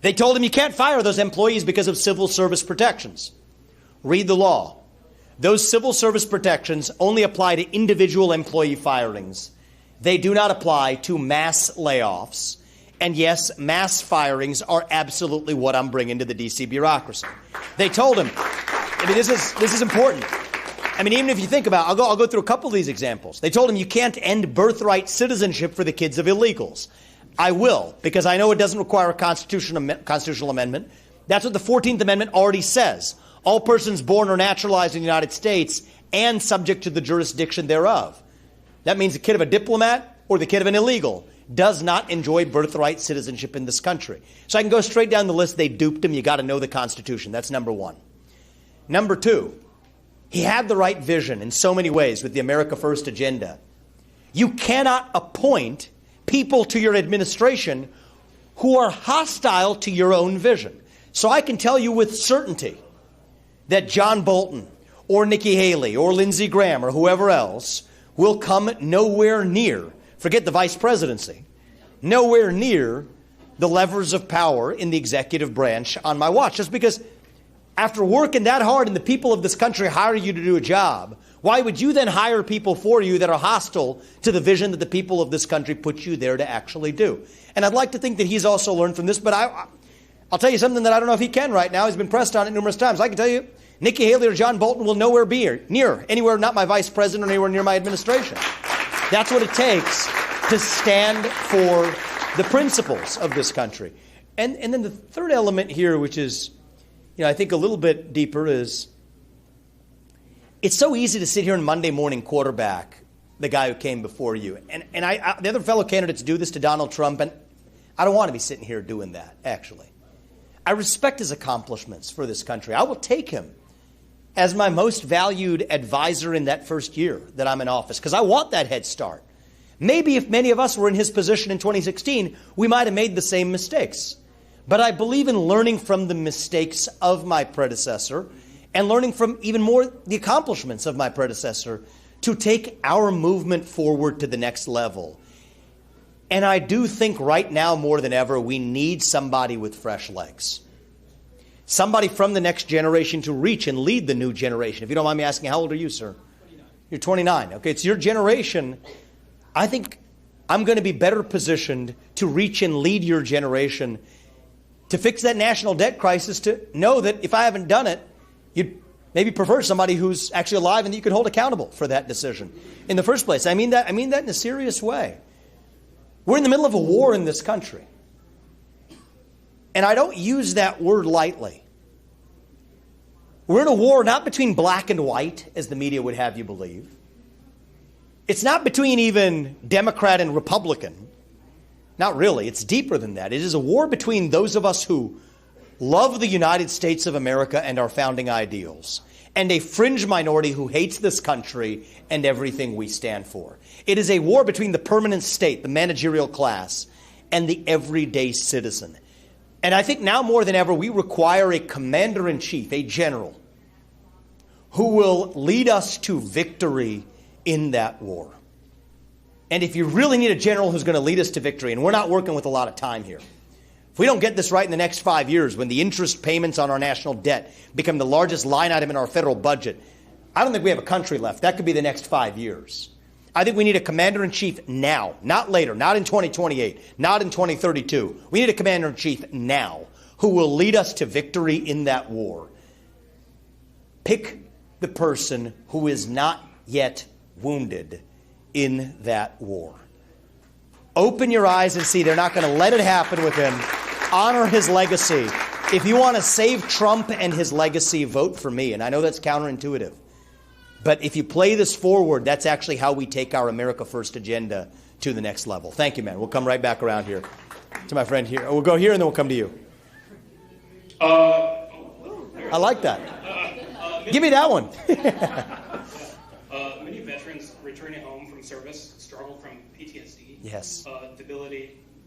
Speaker 2: They told him you can't fire those employees because of civil service protections. Read the law. Those civil service protections only apply to individual employee firings. They do not apply to mass layoffs. And yes, mass firings are absolutely what I'm bringing to the D.C. bureaucracy. They told him, I mean, this is important. I mean, even if you think about it, I'll go through a couple of these examples. They told him you can't end birthright citizenship for the kids of illegals. I will, because I know it doesn't require a constitutional amendment. That's what the 14th Amendment already says. All persons born or naturalized in the United States and subject to the jurisdiction thereof. That means the kid of a diplomat or the kid of an illegal does not enjoy birthright citizenship in this country. So I can go straight down the list. They duped him. You got to know the Constitution. That's number 1. Number 2, he had the right vision in so many ways with the America First agenda. You cannot appoint people to your administration who are hostile to your own vision. So I can tell you with certainty that John Bolton or Nikki Haley or Lindsey Graham or whoever else will come nowhere near, forget the vice presidency, nowhere near the levers of power in the executive branch on my watch. Just because after working that hard and the people of this country hire you to do a job, why would you then hire people for you that are hostile to the vision that the people of this country put you there to actually do? And I'd like to think that he's also learned from this, but I'll tell you something that I don't know if he can right now. He's been pressed on it numerous times. I can tell you, Nikki Haley or John Bolton will nowhere be near, anywhere not my vice president or anywhere near my administration. That's what it takes to stand for the principles of this country. And then the third element here, which is, I think a little bit deeper, is it's so easy to sit here and Monday morning quarterback the guy who came before you. And the other fellow candidates do this to Donald Trump, and I don't want to be sitting here doing that, actually. I respect his accomplishments for this country. I will take him as my most valued advisor in that first year that I'm in office, because I want that head start. Maybe if many of us were in his position in 2016, we might have made the same mistakes. But I believe in learning from the mistakes of my predecessor and learning from even more the accomplishments of my predecessor to take our movement forward to the next level. And I do think right now more than ever, we need somebody with fresh legs. Somebody from the next generation to reach and lead the new generation. If you don't mind me asking, how old are you, sir? 29. You're 29. Okay, it's your generation. I think I'm going to be better positioned to reach and lead your generation to fix that national debt crisis, to know that if I haven't done it, you'd maybe prefer somebody who's actually alive and that you could hold accountable for that decision in the first place. I mean that in a serious way. We're in the middle of a war in this country. And I don't use that word lightly. We're in a war not between black and white, as the media would have you believe. It's not between even Democrat and Republican. Not really. It's deeper than that. It is a war between those of us who love the United States of America and our founding ideals, and a fringe minority who hates this country and everything we stand for. It is a war between the permanent state, the managerial class, and the everyday citizen. And I think now more than ever, we require a commander-in-chief, a general, who will lead us to victory in that war. And if you really need a general who's going to lead us to victory, and we're not working with a lot of time here, if we don't get this right in the next 5 years, when the interest payments on our national debt become the largest line item in our federal budget, I don't think we have a country left. That could be the next 5 years. I think we need a commander-in-chief now, not later, not in 2028, not in 2032. We need a commander-in-chief now who will lead us to victory in that war. Pick the person who is not yet wounded in that war. Open your eyes and see they're not going to let it happen with him. Honor his legacy. If you want to save Trump and his legacy, vote for me. And I know that's counterintuitive. But if you play this forward, that's actually how we take our America First agenda to the next level. Thank you, man. We'll come right back around here to my friend here. We'll go here and then we'll come to you. I like that. Give me that one.
Speaker 9: Many veterans returning home from service struggle from PTSD.
Speaker 2: Yes.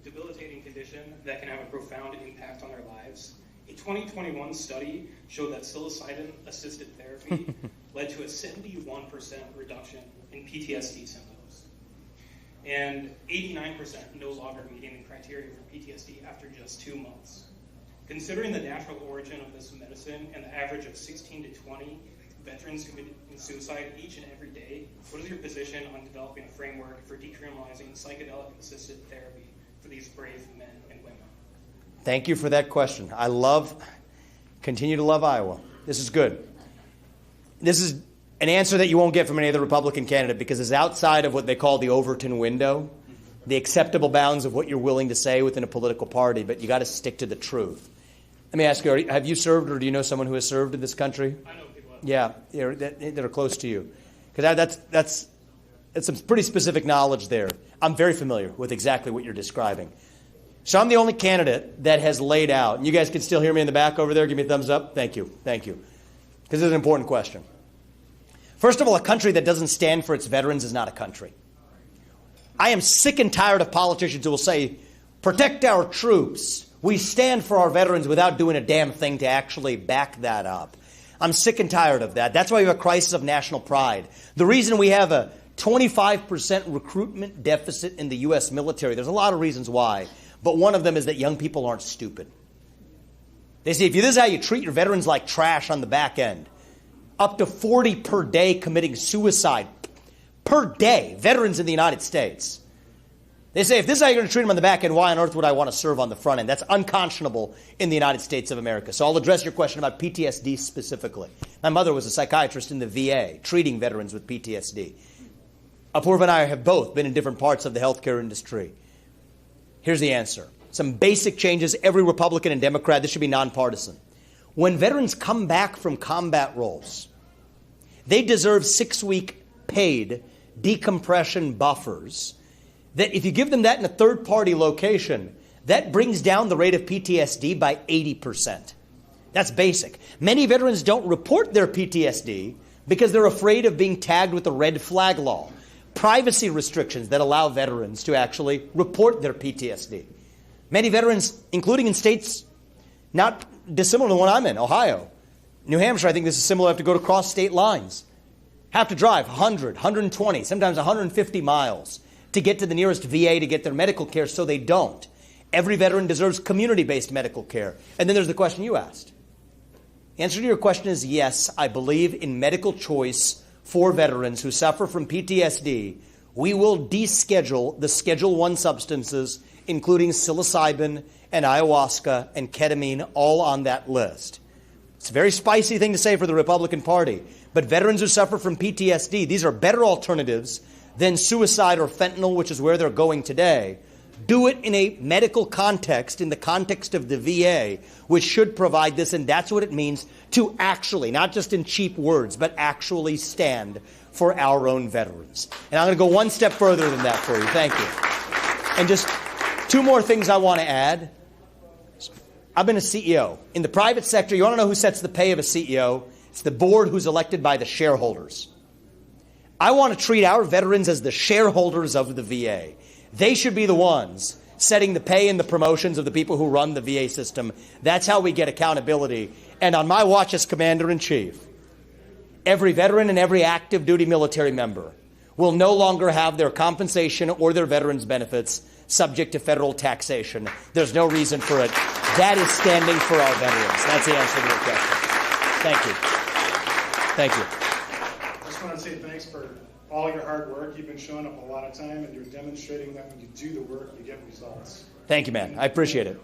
Speaker 9: Debilitating condition that can have a profound impact on their lives. A 2021 study showed that psilocybin-assisted therapy led to a 71% reduction in PTSD symptoms, and 89% no longer meeting the criteria for PTSD after just 2 months. Considering the natural origin of this medicine and the average of 16 to 20 veterans commit suicide each and every day, what is your position on developing a framework for decriminalizing psychedelic-assisted therapy for these brave men and women?
Speaker 2: Thank you for that question. Continue to love Iowa. This is good. This is an answer that you won't get from any other Republican candidate because it's outside of what they call the Overton window, the acceptable bounds of what you're willing to say within a political party, but you got to stick to the truth. Let me ask you, have you served or do you know someone who has served in this country?
Speaker 9: I know people have.
Speaker 2: Yeah, that are close to you. Because that's some pretty specific knowledge there. I'm very familiar with exactly what you're describing. So I'm the only candidate that has laid out, and you guys can still hear me in the back over there. Give me a thumbs up. Thank you. Because this is an important question. First of all, a country that doesn't stand for its veterans is not a country. I am sick and tired of politicians who will say, protect our troops. We stand for our veterans without doing a damn thing to actually back that up. I'm sick and tired of that. That's why we have a crisis of national pride. The reason we have a 25% recruitment deficit in the U.S. military, there's a lot of reasons why, but one of them is that young people aren't stupid. They say, if this is how you treat your veterans like trash on the back end, up to 40 per day committing suicide per day, veterans in the United States. They say, if this is how you're going to treat them on the back end, why on earth would I want to serve on the front end? That's unconscionable in the United States of America. So I'll address your question about PTSD specifically. My mother was a psychiatrist in the VA, treating veterans with PTSD. Apurva and I have both been in different parts of the healthcare industry. Here's the answer. Some basic changes, every Republican and Democrat, this should be nonpartisan. When veterans come back from combat roles, they deserve 6-week paid decompression buffers that if you give them that in a third-party location, that brings down the rate of PTSD by 80%. That's basic. Many veterans don't report their PTSD because they're afraid of being tagged with the red flag law, privacy restrictions that allow veterans to actually report their PTSD. Many veterans, including in states not dissimilar to the one I'm in, Ohio, New Hampshire, I think this is similar, have to go to cross state lines, have to drive 100, 120, sometimes 150 miles to get to the nearest VA to get their medical care, so they don't. Every veteran deserves community-based medical care. And then there's the question you asked. The answer to your question is yes, I believe in medical choice for veterans who suffer from PTSD. We will deschedule the Schedule I substances, including psilocybin and ayahuasca and ketamine, all on that list. It's a very spicy thing to say for the Republican Party, but veterans who suffer from PTSD, these are better alternatives than suicide or fentanyl, which is where they're going today. Do it in a medical context, in the context of the VA, which should provide this, and that's what it means to actually, not just in cheap words, but actually stand for our own veterans. And I'm going to go one step further than that for you. Thank you. And just 2 more things I want to add. I've been a CEO. In the private sector, you want to know who sets the pay of a CEO? It's the board who's elected by the shareholders. I want to treat our veterans as the shareholders of the VA. They should be the ones setting the pay and the promotions of the people who run the VA system. That's how we get accountability. And on my watch as Commander-in-Chief, every veteran and every active duty military member will no longer have their compensation or their veterans benefits subject to federal taxation. There's no reason for it. That is standing for our veterans. That's the answer to your question. Thank you. Thank you.
Speaker 10: I just want to say thanks for all your hard work. You've been showing up a lot of time, and you're demonstrating that when you do the work, you get results.
Speaker 2: Thank you, man. I appreciate it.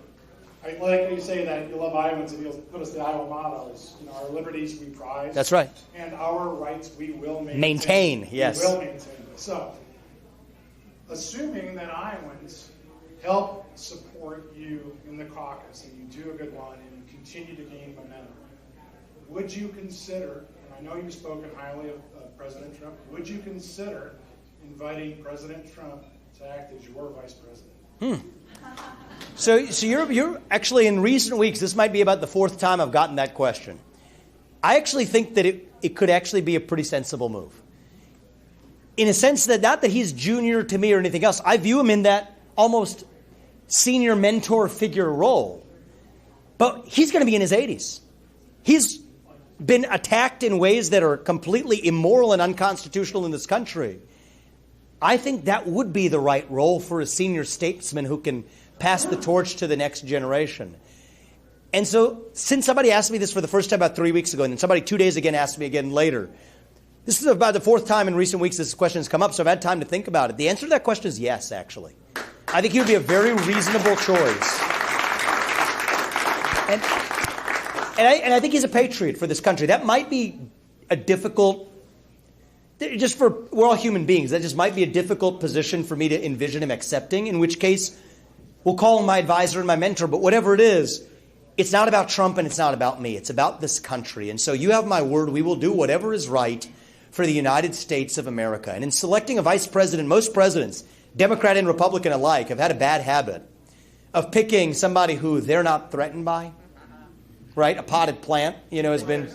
Speaker 10: I like when you say that you love Iowans, and you'll put us the Iowa mottos. You know, our liberties we prize.
Speaker 2: That's right.
Speaker 10: And our rights we will maintain.
Speaker 2: Maintain, yes.
Speaker 10: We will maintain. So, assuming that Iowans help support you in the caucus, and you do a good one, and you continue to gain momentum, would you consider, and I know you've spoken highly of President Trump, would you consider inviting President Trump to act as your vice president?
Speaker 2: So you're actually, in recent weeks, this might be about the 4th time I've gotten that question. I actually think that it could actually be a pretty sensible move. In a sense that, not that he's junior to me or anything else, I view him in that almost senior mentor figure role. But he's going to be in his 80s. He's been attacked in ways that are completely immoral and unconstitutional in this country. I think that would be the right role for a senior statesman who can pass the torch to the next generation. And so, since somebody asked me this for the first time about 3 weeks ago, and then somebody 2 days again asked me again later, this is about the 4th time in recent weeks this question has come up, so I've had time to think about it. The answer to that question is yes, actually. I think he would be a very reasonable choice. And I think he's a patriot for this country. That might be a difficult, we're all human beings, that just might be a difficult position for me to envision him accepting, in which case we'll call him my advisor and my mentor, but whatever it is, it's not about Trump and it's not about me. It's about this country. And so you have my word, we will do whatever is right for the United States of America. And in selecting a vice president, most presidents, Democrat and Republican alike, have had a bad habit of picking somebody who they're not threatened by. Right? A potted plant, has been.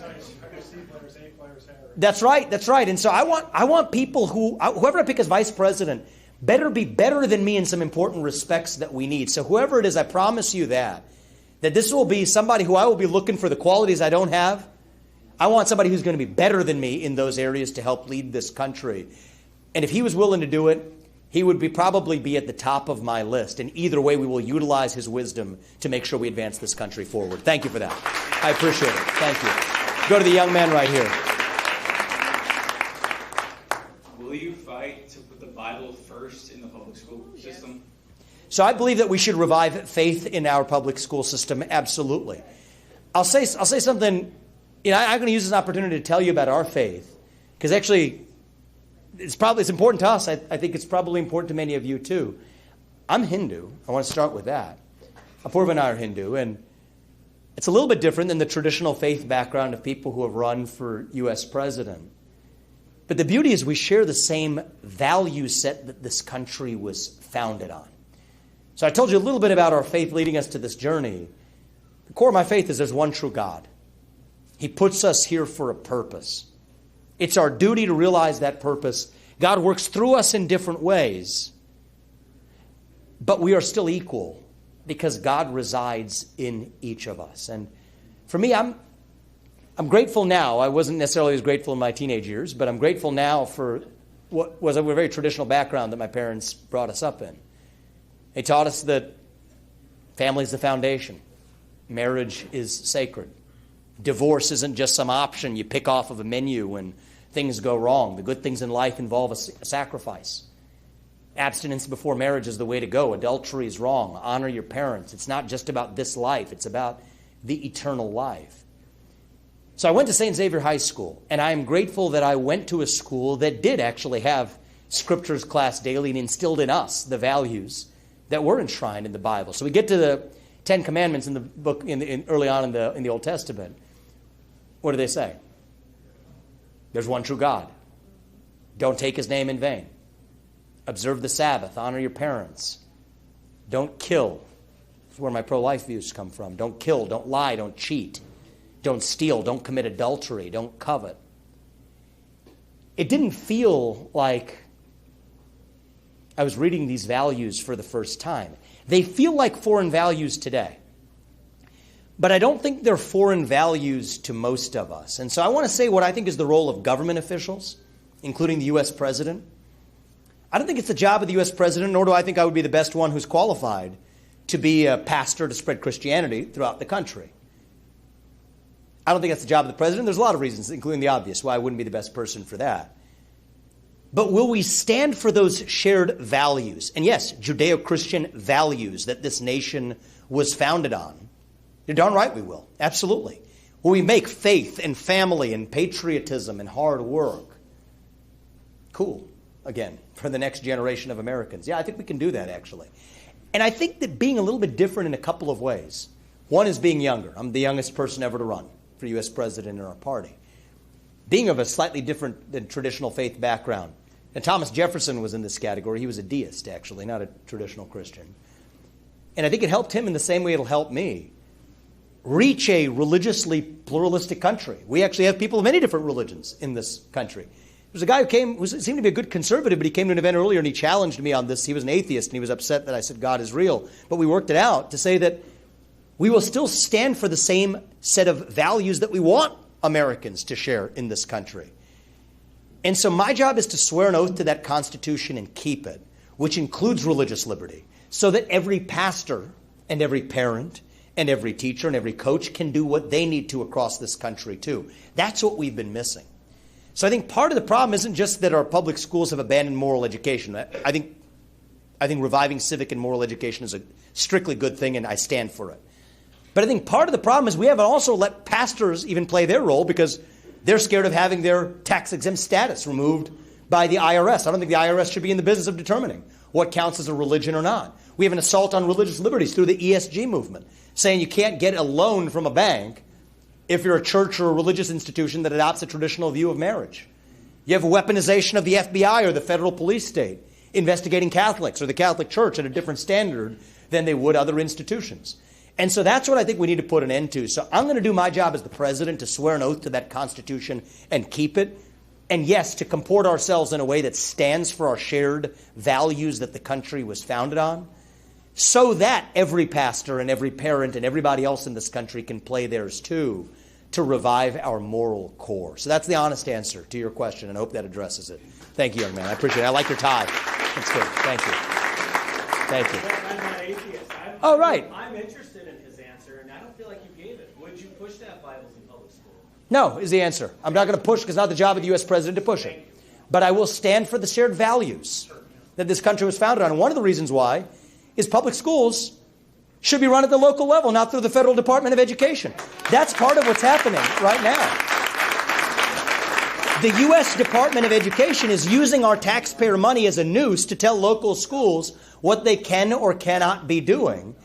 Speaker 2: That's right. That's right. And so I want people whoever I pick as vice president better be better than me in some important respects that we need. So whoever it is, I promise you that this will be somebody who I will be looking for the qualities I don't have. I want somebody who's going to be better than me in those areas to help lead this country. And if he was willing to do it, he would probably be at the top of my list. And either way, we will utilize his wisdom to make sure we advance this country forward. Thank you for that. I appreciate it. Thank you. Go to the young man right here.
Speaker 11: Will you fight to put the Bible first in the public school system?
Speaker 2: So I believe that we should revive faith in our public school system, absolutely. I'll say something, I'm going to use this opportunity to tell you about our faith, because actually it's important to us. I think it's probably important to many of you too. I'm Hindu. I want to start with that. Apurva and I are Hindu, and it's a little bit different than the traditional faith background of people who have run for U.S. president. But the beauty is we share the same value set that this country was founded on. So I told you a little bit about our faith leading us to this journey. The core of my faith is there's one true God. He puts us here for a purpose. It's our duty to realize that purpose. God works through us in different ways, but we are still equal because God resides in each of us. And for me, I'm grateful now. I wasn't necessarily as grateful in my teenage years, but I'm grateful now for what was a very traditional background that my parents brought us up in. They taught us that family is the foundation. Marriage is sacred. Divorce isn't just some option you pick off of a menu when things go wrong. The good things in life involve a sacrifice. Abstinence before marriage is the way to go. Adultery is wrong. Honor your parents. It's not just about this life. It's about the eternal life. So I went to St. Xavier High School, and I am grateful that I went to a school that did actually have scriptures class daily and instilled in us the values that were enshrined in the Bible. So we get to the Ten Commandments in the book early on in the Old Testament. What do they say? There's one true God. Don't take his name in vain. Observe the Sabbath. Honor your parents. Don't kill. That's where my pro-life views come from. Don't kill. Don't lie. Don't cheat. Don't steal. Don't commit adultery. Don't covet. It didn't feel like I was reading these values for the first time. They feel like foreign values today. But I don't think they're foreign values to most of us. And so I want to say what I think is the role of government officials, including the U.S. president. I don't think it's the job of the U.S. president, nor do I think I would be the best one who's qualified to be a pastor to spread Christianity throughout the country. I don't think that's the job of the president. There's a lot of reasons, including the obvious, why I wouldn't be the best person for that. But will we stand for those shared values? And yes, Judeo-Christian values that this nation was founded on. You're darn right we will. Absolutely. Will we make faith and family and patriotism and hard work cool again for the next generation of Americans? Yeah, I think we can do that, actually. And I think that being a little bit different in a couple of ways. One is being younger. I'm the youngest person ever to run for U.S. president in our party. Being of a slightly different than traditional faith background. And Thomas Jefferson was in this category. He was a deist, actually, not a traditional Christian. And I think it helped him in the same way it'll help me reach a religiously pluralistic country. We actually have people of many different religions in this country. There's a guy who seemed to be a good conservative, but he came to an event earlier and he challenged me on this. He was an atheist and he was upset that I said God is real. But we worked it out to say that we will still stand for the same set of values that we want Americans to share in this country. And so my job is to swear an oath to that Constitution and keep it, which includes religious liberty, so that every pastor and every parent and every teacher and every coach can do what they need to across this country too. That's what we've been missing. So I think part of the problem isn't just that our public schools have abandoned moral education. I think reviving civic and moral education is a strictly good thing, and I stand for it. But I think part of the problem is we haven't also let pastors even play their role because they're scared of having their tax-exempt status removed by the IRS. I don't think the IRS should be in the business of determining what counts as a religion or not. We have an assault on religious liberties through the ESG movement, saying you can't get a loan from a bank if you're a church or a religious institution that adopts a traditional view of marriage. You have a weaponization of the FBI or the federal police state investigating Catholics or the Catholic Church at a different standard than they would other institutions. And so that's what I think we need to put an end to. So I'm going to do my job as the president to swear an oath to that Constitution and keep it. And yes, to comport ourselves in a way that stands for our shared values that the country was founded on, so that every pastor and every parent and everybody else in this country can play theirs too, to revive our moral core. So that's the honest answer to your question, and I hope that addresses it. Thank you, young man. I appreciate it. I like your tie. That's good. Thank you. Thank you.
Speaker 11: Well, I'm not atheist.
Speaker 2: Oh, right.
Speaker 11: I'm interested in his answer, and I don't feel like you gave it. Would you push to have Bibles in public school?
Speaker 2: No, is the answer. I'm not going to push because it's not the job of the U.S. president to push it. But I will stand for the shared values that this country was founded on. And one of the reasons why is public schools should be run at the local level, not through the federal Department of Education. That's part of what's happening right now. The U.S. Department of Education is using our taxpayer money as a noose to tell local schools what they can or cannot be doing.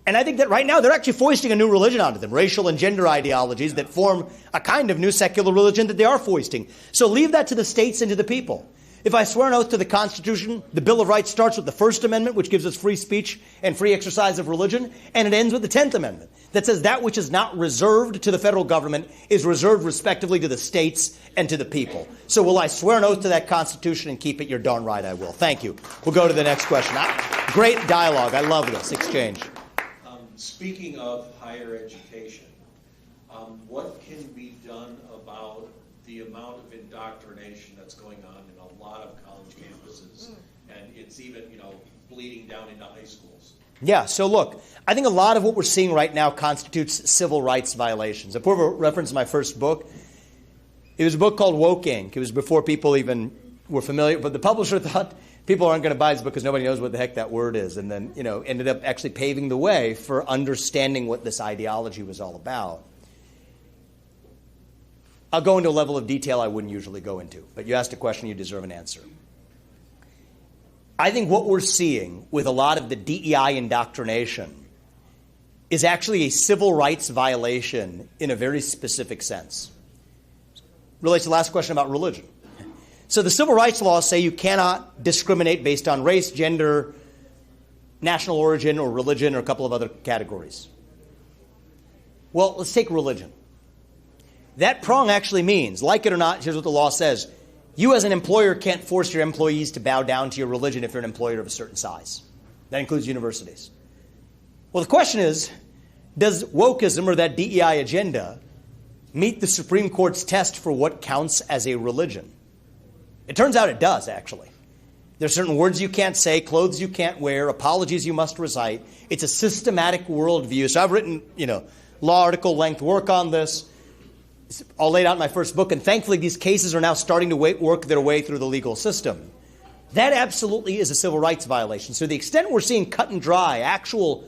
Speaker 2: And I think that right now they're actually foisting a new religion onto them, racial and gender ideologies that form a kind of new secular religion that they are foisting. So leave that to the states and to the people. If I swear an oath to the Constitution, the Bill of Rights starts with the First Amendment, which gives us free speech and free exercise of religion, and it ends with the 10th Amendment that says that which is not reserved to the federal government is reserved respectively to the states and to the people. So will I swear an oath to that Constitution and keep it? You're darn right I will. Thank you. We'll go to the next question. Great dialogue. I love this exchange.
Speaker 12: Speaking of higher education, what can be done about the amount of indoctrination that's going on in a lot of college campuses, and it's even, bleeding down into high schools?
Speaker 2: Yeah, so look, I think a lot of what we're seeing right now constitutes civil rights violations. If we're referencing my first book, it was a book called Woke Inc. It was before people even were familiar, but the publisher thought people aren't going to buy this because nobody knows what the heck that word is, and then, ended up actually paving the way for understanding what this ideology was all about. I'll go into a level of detail I wouldn't usually go into, but you asked a question, you deserve an answer. I think what we're seeing with a lot of the DEI indoctrination is actually a civil rights violation in a very specific sense. Relates to the last question about religion. So the civil rights laws say you cannot discriminate based on race, gender, national origin, or religion, or a couple of other categories. Well, let's take religion. That prong actually means, like it or not, here's what the law says. You as an employer can't force your employees to bow down to your religion if you're an employer of a certain size. That includes universities. Well, the question is, does wokeism or that DEI agenda meet the Supreme Court's test for what counts as a religion? It turns out it does, actually. There's certain words you can't say, clothes you can't wear, apologies you must recite. It's a systematic worldview. So I've written, law article length work on this. It's all laid out in my first book, and thankfully these cases are now starting to work their way through the legal system. That absolutely is a civil rights violation. So the extent we're seeing cut and dry, actual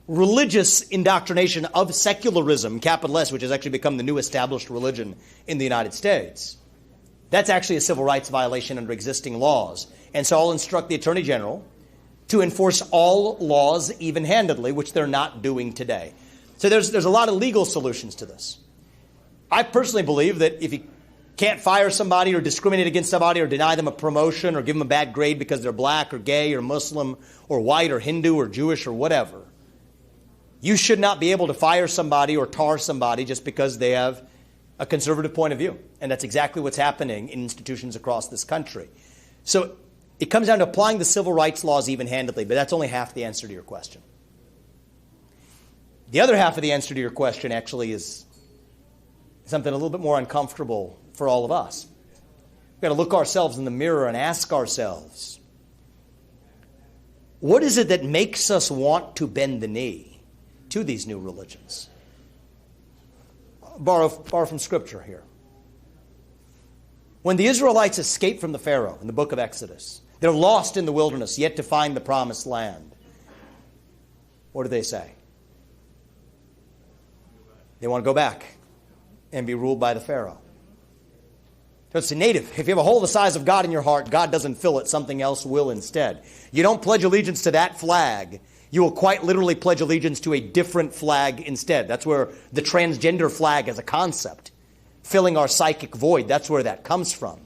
Speaker 2: religious indoctrination of secularism, capital S, which has actually become the new established religion in the United States, that's actually a civil rights violation under existing laws. And so I'll instruct the Attorney General to enforce all laws even-handedly, which they're not doing today. So there's a lot of legal solutions to this. I personally believe that if you can't fire somebody or discriminate against somebody or deny them a promotion or give them a bad grade because they're black or gay or Muslim or white or Hindu or Jewish or whatever, you should not be able to fire somebody or tar somebody just because they have a conservative point of view. And that's exactly what's happening in institutions across this country. So it comes down to applying the civil rights laws even-handedly, but that's only half the answer to your question. The other half of the answer to your question actually is something a little bit more uncomfortable for all of us. We've got to look ourselves in the mirror and ask ourselves, what is it that makes us want to bend the knee to these new religions? Borrow from Scripture here. When the Israelites escape from the Pharaoh in the book of Exodus, they're lost in the wilderness, yet to find the promised land. What do they say? They want to go back and be ruled by the Pharaoh. So it's a native. If you have a hole the size of God in your heart, God doesn't fill it. Something else will instead. You don't pledge allegiance to that flag. You will quite literally pledge allegiance to a different flag instead. That's where the transgender flag as a concept, filling our psychic void, that's where that comes from.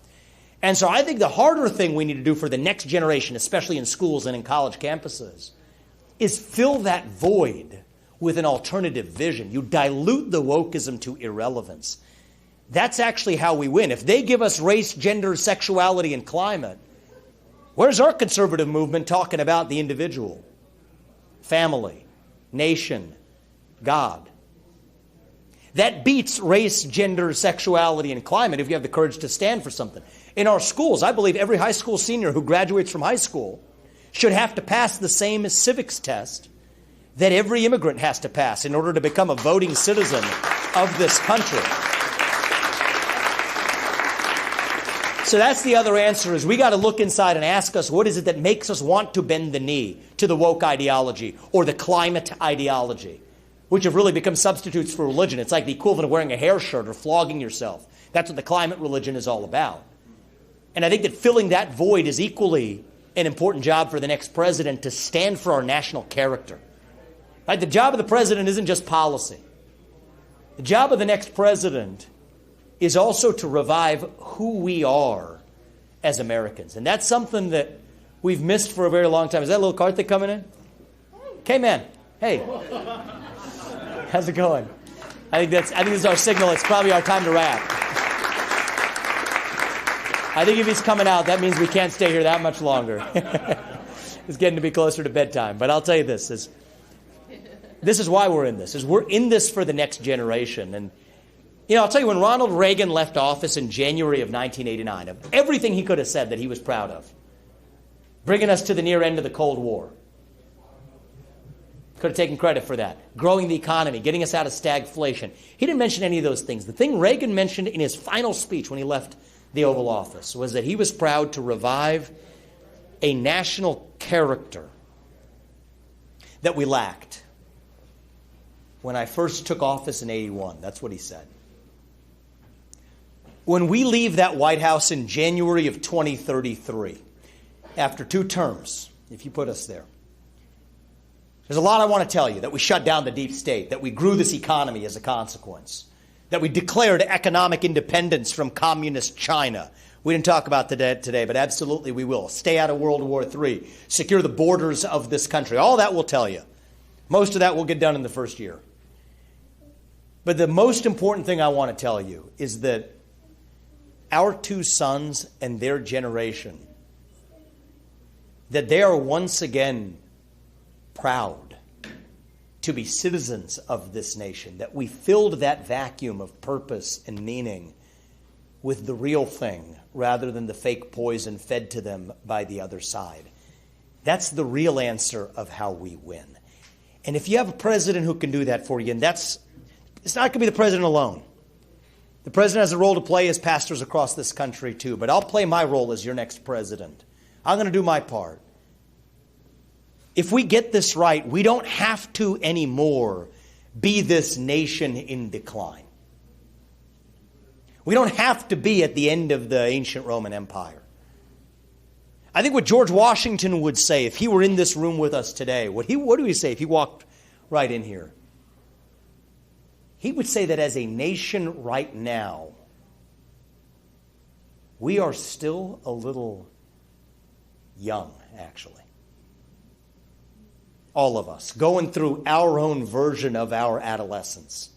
Speaker 2: And so I think the harder thing we need to do for the next generation, especially in schools and in college campuses, is fill that void with an alternative vision. You dilute the wokeism to irrelevance. That's actually how we win. If they give us race, gender, sexuality, and climate, where's our conservative movement talking about the individual, family, nation, God? That beats race, gender, sexuality, and climate if you have the courage to stand for something. In our schools, I believe every high school senior who graduates from high school should have to pass the same civics test that every immigrant has to pass in order to become a voting citizen of this country. So that's the other answer, is we got to look inside and ask us, what is it that makes us want to bend the knee to the woke ideology or the climate ideology, which have really become substitutes for religion. It's like the equivalent of wearing a hair shirt or flogging yourself. That's what the climate religion is all about. And I think that filling that void is equally an important job for the next president, to stand for our national character. Right? The job of the president isn't just policy. The job of the next president is also to revive who we are as Americans. And that's something that we've missed for a very long time. Is that little Karthik coming in? Okay, man. Hey. How's it going? I think this is our signal. It's probably our time to wrap. I think if he's coming out, that means we can't stay here that much longer. It's getting to be closer to bedtime. But I'll tell you this is why we're in this. We're in this for the next generation. And I'll tell you, when Ronald Reagan left office in January of 1989, of everything he could have said that he was proud of, bringing us to the near end of the Cold War, could have taken credit for that. Growing the economy, getting us out of stagflation. He didn't mention any of those things. The thing Reagan mentioned in his final speech when he left the Oval Office was that he was proud to revive a national character that we lacked. When I first took office in 81, that's what he said. When we leave that White House in January of 2033, after 2 terms, if you put us there, there's a lot I want to tell you. That we shut down the deep state, that we grew this economy as a consequence, that we declared economic independence from communist China. We didn't talk about that today, but absolutely we will. Stay out of World War III, secure the borders of this country. All that we'll tell you. Most of that will get done in the first year. But the most important thing I want to tell you is that our 2 sons and their generation, that they are once again proud to be citizens of this nation, that we filled that vacuum of purpose and meaning with the real thing rather than the fake poison fed to them by the other side. That's the real answer of how we win. And if you have a president who can do that for you, and it's not going to be the president alone. The president has a role to play as pastors across this country too, but I'll play my role as your next president. I'm going to do my part. If we get this right, we don't have to anymore be this nation in decline. We don't have to be at the end of the ancient Roman Empire. I think what George Washington would say if he were in this room with us today, what do he say if he walked right in here? He would say that as a nation right now, we are still a little young, actually. All of us, going through our own version of our adolescence.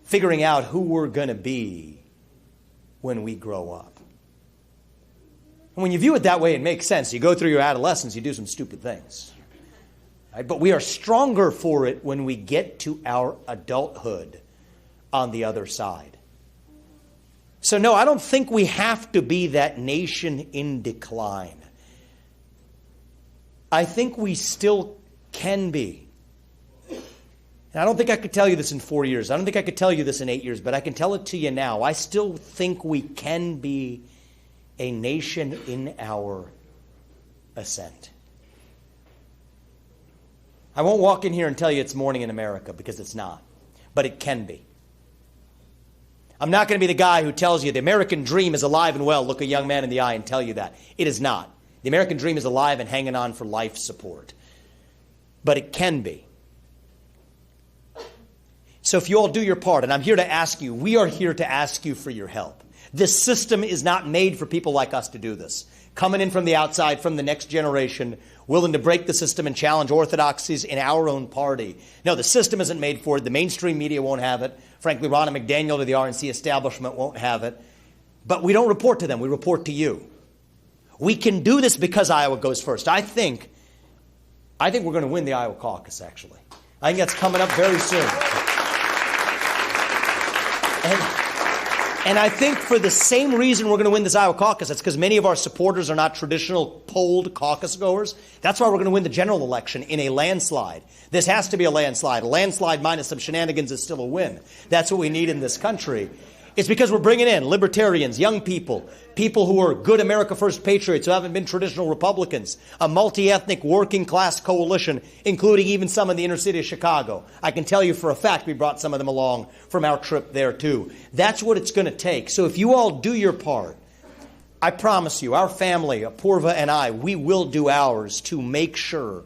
Speaker 2: Figuring out who we're going to be when we grow up. And when you view it that way, it makes sense. You go through your adolescence, you do some stupid things. Right? But we are stronger for it when we get to our adulthood on the other side. So no, I don't think we have to be that nation in decline. I think we still can be. And I don't think I could tell you this in 4 years. I don't think I could tell you this in 8 years, but I can tell it to you now. I still think we can be a nation in our ascent. I won't walk in here and tell you it's morning in America, because it's not. But it can be. I'm not going to be the guy who tells you the American dream is alive and well, look a young man in the eye and tell you that. It is not. The American dream is alive and hanging on for life support. But it can be. So if you all do your part, and I'm here to ask you, we are here to ask you for your help. This system is not made for people like us to do this. Coming in from the outside, from the next generation, willing to break the system and challenge orthodoxies in our own party. No, the system isn't made for it. The mainstream media won't have it. Frankly, Ronna McDaniel to the RNC establishment won't have it. But we don't report to them. We report to you. We can do this because Iowa goes first. I think we're going to win the Iowa caucus, actually. I think that's coming up very soon. And I think for the same reason we're going to win this Iowa caucus, it's because many of our supporters are not traditional polled caucus goers. That's why we're going to win the general election in a landslide. This has to be a landslide. A landslide minus some shenanigans is still a win. That's what we need in this country. It's because we're bringing in libertarians, young people, people who are good America First patriots who haven't been traditional Republicans, a multi-ethnic working class coalition, including even some in the inner city of Chicago. I can tell you for a fact we brought some of them along from our trip there too. That's what it's going to take. So if you all do your part, I promise you, our family, Apurva and I, we will do ours to make sure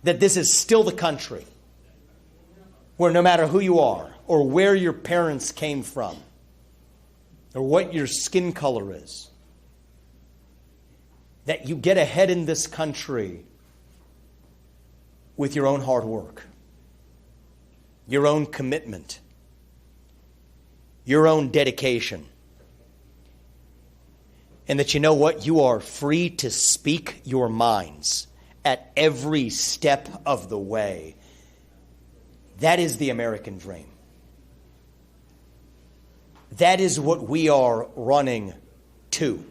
Speaker 2: that this is still the country where no matter who you are or where your parents came from, or what your skin color is, that you get ahead in this country with your own hard work, your own commitment, your own dedication. And that you know what? You are free to speak your minds at every step of the way. That is the American dream. That is what we are running to.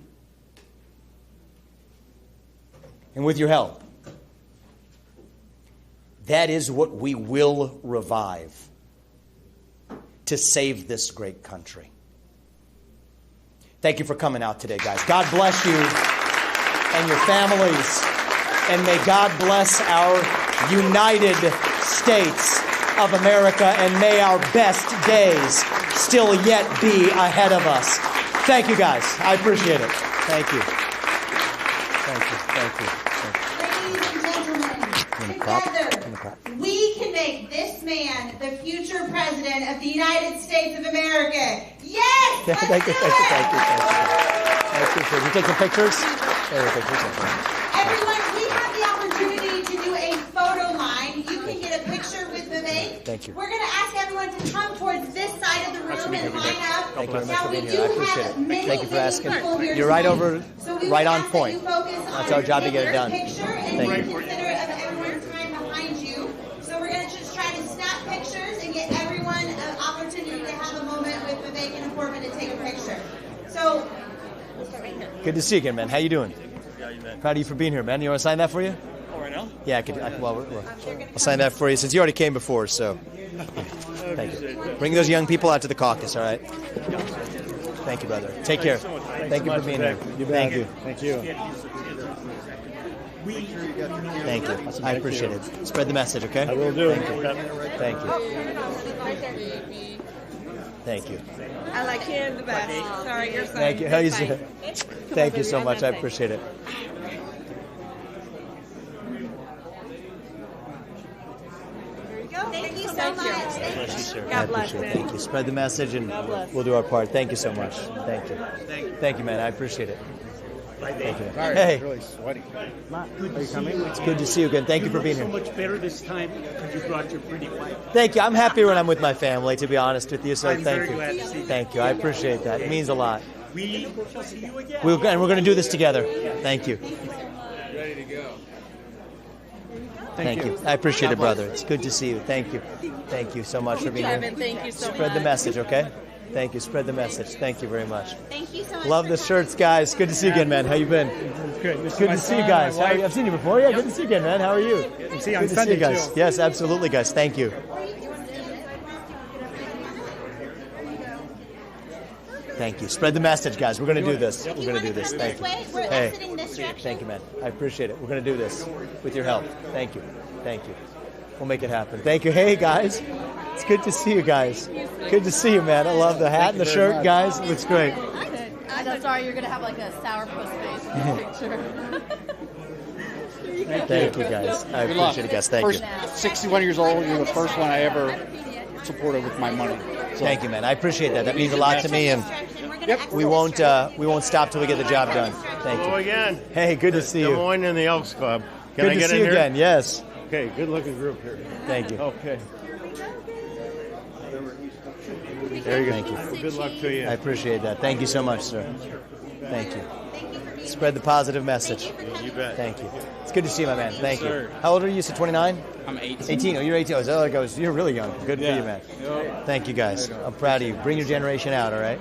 Speaker 2: And with your help, that is what we will revive to save this great country. Thank you for coming out today, guys. God bless you and your families. And may God bless our United States of America. And may our best days still yet be ahead of us. Thank you, guys. I appreciate it. Thank you. Thank you. Thank you.
Speaker 13: Ladies and gentlemen, together, we can make this man the future president of the United States of America. Yes! Let's
Speaker 2: Thank you.
Speaker 13: do
Speaker 2: Thank you.
Speaker 13: it!
Speaker 2: Thank you. Thank you. Thank you. You take some pictures?
Speaker 13: Everyone, we have the opportunity to do a photo line. You can get a picture with Vivek.
Speaker 2: Thank you.
Speaker 13: We're going to ask everyone to come towards this side of the room and line up.
Speaker 2: Thank you very much
Speaker 13: Now,
Speaker 2: for
Speaker 13: we
Speaker 2: being
Speaker 13: do
Speaker 2: here. I appreciate
Speaker 13: have
Speaker 2: it.
Speaker 13: many,
Speaker 2: Thank you for
Speaker 13: many
Speaker 2: asking.
Speaker 13: people here
Speaker 2: You're right
Speaker 13: tonight.
Speaker 2: over,
Speaker 13: So we
Speaker 2: right
Speaker 13: would
Speaker 2: on
Speaker 13: ask that
Speaker 2: point.
Speaker 13: you focus
Speaker 2: That's
Speaker 13: on
Speaker 2: our job to get it
Speaker 13: your
Speaker 2: done.
Speaker 13: picture and
Speaker 2: Thank
Speaker 13: be
Speaker 2: you.
Speaker 13: considerate of everyone's time behind you. So we're going to just try to snap pictures and get everyone an opportunity to have a moment with Vivek and Apurva to take a picture. So, we'll start right here.
Speaker 2: Good to see you again, man. How you doing? Proud of you for being here, man. You want to sign that for you?
Speaker 14: Oh, right now?
Speaker 2: Yeah, I'll sign that for you since you already came before, so. Thank you. Bring those young people out to the caucus, all right? Thank you, brother. Take care. Thank you for being here. Thank you.
Speaker 14: Thank you.
Speaker 2: Thank you. I appreciate it. Spread the message, okay?
Speaker 14: I will do.
Speaker 2: Thank you. Thank you. Thank you.
Speaker 15: I like him the best. Sorry, you're sorry.
Speaker 2: Thank you. How you doing? Thank you so much. I appreciate it.
Speaker 13: Thank you so much.
Speaker 2: Bless you, sir.
Speaker 15: God bless,
Speaker 2: I appreciate it.
Speaker 15: man.
Speaker 2: Thank you. Spread the message and
Speaker 15: God bless.
Speaker 2: we'll do our part. Thank you so much. Thank you. Thank you, man. I appreciate it. Thank you.
Speaker 14: Sorry,
Speaker 2: Hey.
Speaker 14: it's really sweaty.
Speaker 2: Are you coming? It's good to see you again. Thank you for being here.
Speaker 16: So much better this time because you brought your pretty wife.
Speaker 2: Thank you. I'm happy when I'm with my family, to be honest with you. So
Speaker 16: I'm
Speaker 2: thank
Speaker 16: very
Speaker 2: you.
Speaker 16: glad to see you.
Speaker 2: Thank you. I appreciate that. It means a lot.
Speaker 16: We shall see you again.
Speaker 2: And we're going to do this together. Thank you.
Speaker 14: Ready to go.
Speaker 2: Thank you. I appreciate it, brother. It's good to see you. Thank you. Thank you so much for being here.
Speaker 15: Kevin, thank you so
Speaker 2: Spread the
Speaker 15: much.
Speaker 2: message, okay? Thank you. Spread the message. Thank you very much.
Speaker 13: Thank you so much.
Speaker 2: Love the shirts, guys. Good to see you again, man. How you been?
Speaker 16: Good.
Speaker 2: Good to see you guys. How are you? I've seen you before. Yeah, good to see you again, man. How are you?
Speaker 16: See you on
Speaker 2: Good to see
Speaker 16: Sunday,
Speaker 2: you guys.
Speaker 16: too.
Speaker 2: Yes, absolutely, guys. Thank you. Thank you. Spread the message, guys. We're going to do this. We're going to do this. Thank you.
Speaker 13: We're
Speaker 2: Hey,
Speaker 13: exiting this direction.
Speaker 2: thank you, man. I appreciate it. We're going to do this with your help. Thank you. Thank you. We'll make it happen. Thank you. Hey, guys. It's good to see you guys. Good to see you, man. I love the hat and the shirt, guys. It looks great.
Speaker 1: I'm so sorry you're going to have like a sourpuss face in the picture.
Speaker 2: Thank you, guys. I appreciate it, guys. Thank you.
Speaker 17: 61 years old, you're the first one I ever supported with my money. So,
Speaker 2: Thank you, man. I appreciate that. That means a lot to me, and we won't stop till we get the job done. Thank
Speaker 14: Hello
Speaker 2: you.
Speaker 14: again.
Speaker 2: Hey, good to see
Speaker 14: Des
Speaker 2: you.
Speaker 14: Moines in the Elks Club. Can
Speaker 2: Good
Speaker 14: I
Speaker 2: to
Speaker 14: get
Speaker 2: see
Speaker 14: in
Speaker 2: you
Speaker 14: here?
Speaker 2: again. Yes.
Speaker 14: Okay, good looking group here.
Speaker 2: Thank you.
Speaker 14: Okay.
Speaker 2: There you go. Thank you.
Speaker 14: Well, good luck to you.
Speaker 2: I appreciate that. Thank you so much, sir. Thank you. Spread the positive message.
Speaker 14: You bet.
Speaker 2: Thank you. It's good to see you, my man. Thank you.
Speaker 14: sir.
Speaker 2: How old are you? You said 29?
Speaker 17: I'm 18.
Speaker 2: 18. Oh, you're 18. Oh, is that like I was? You're really young. Good for
Speaker 14: Yeah.
Speaker 2: you, man.
Speaker 14: Yep.
Speaker 2: Thank you, guys. I'm proud of you. Bring your generation out, all right?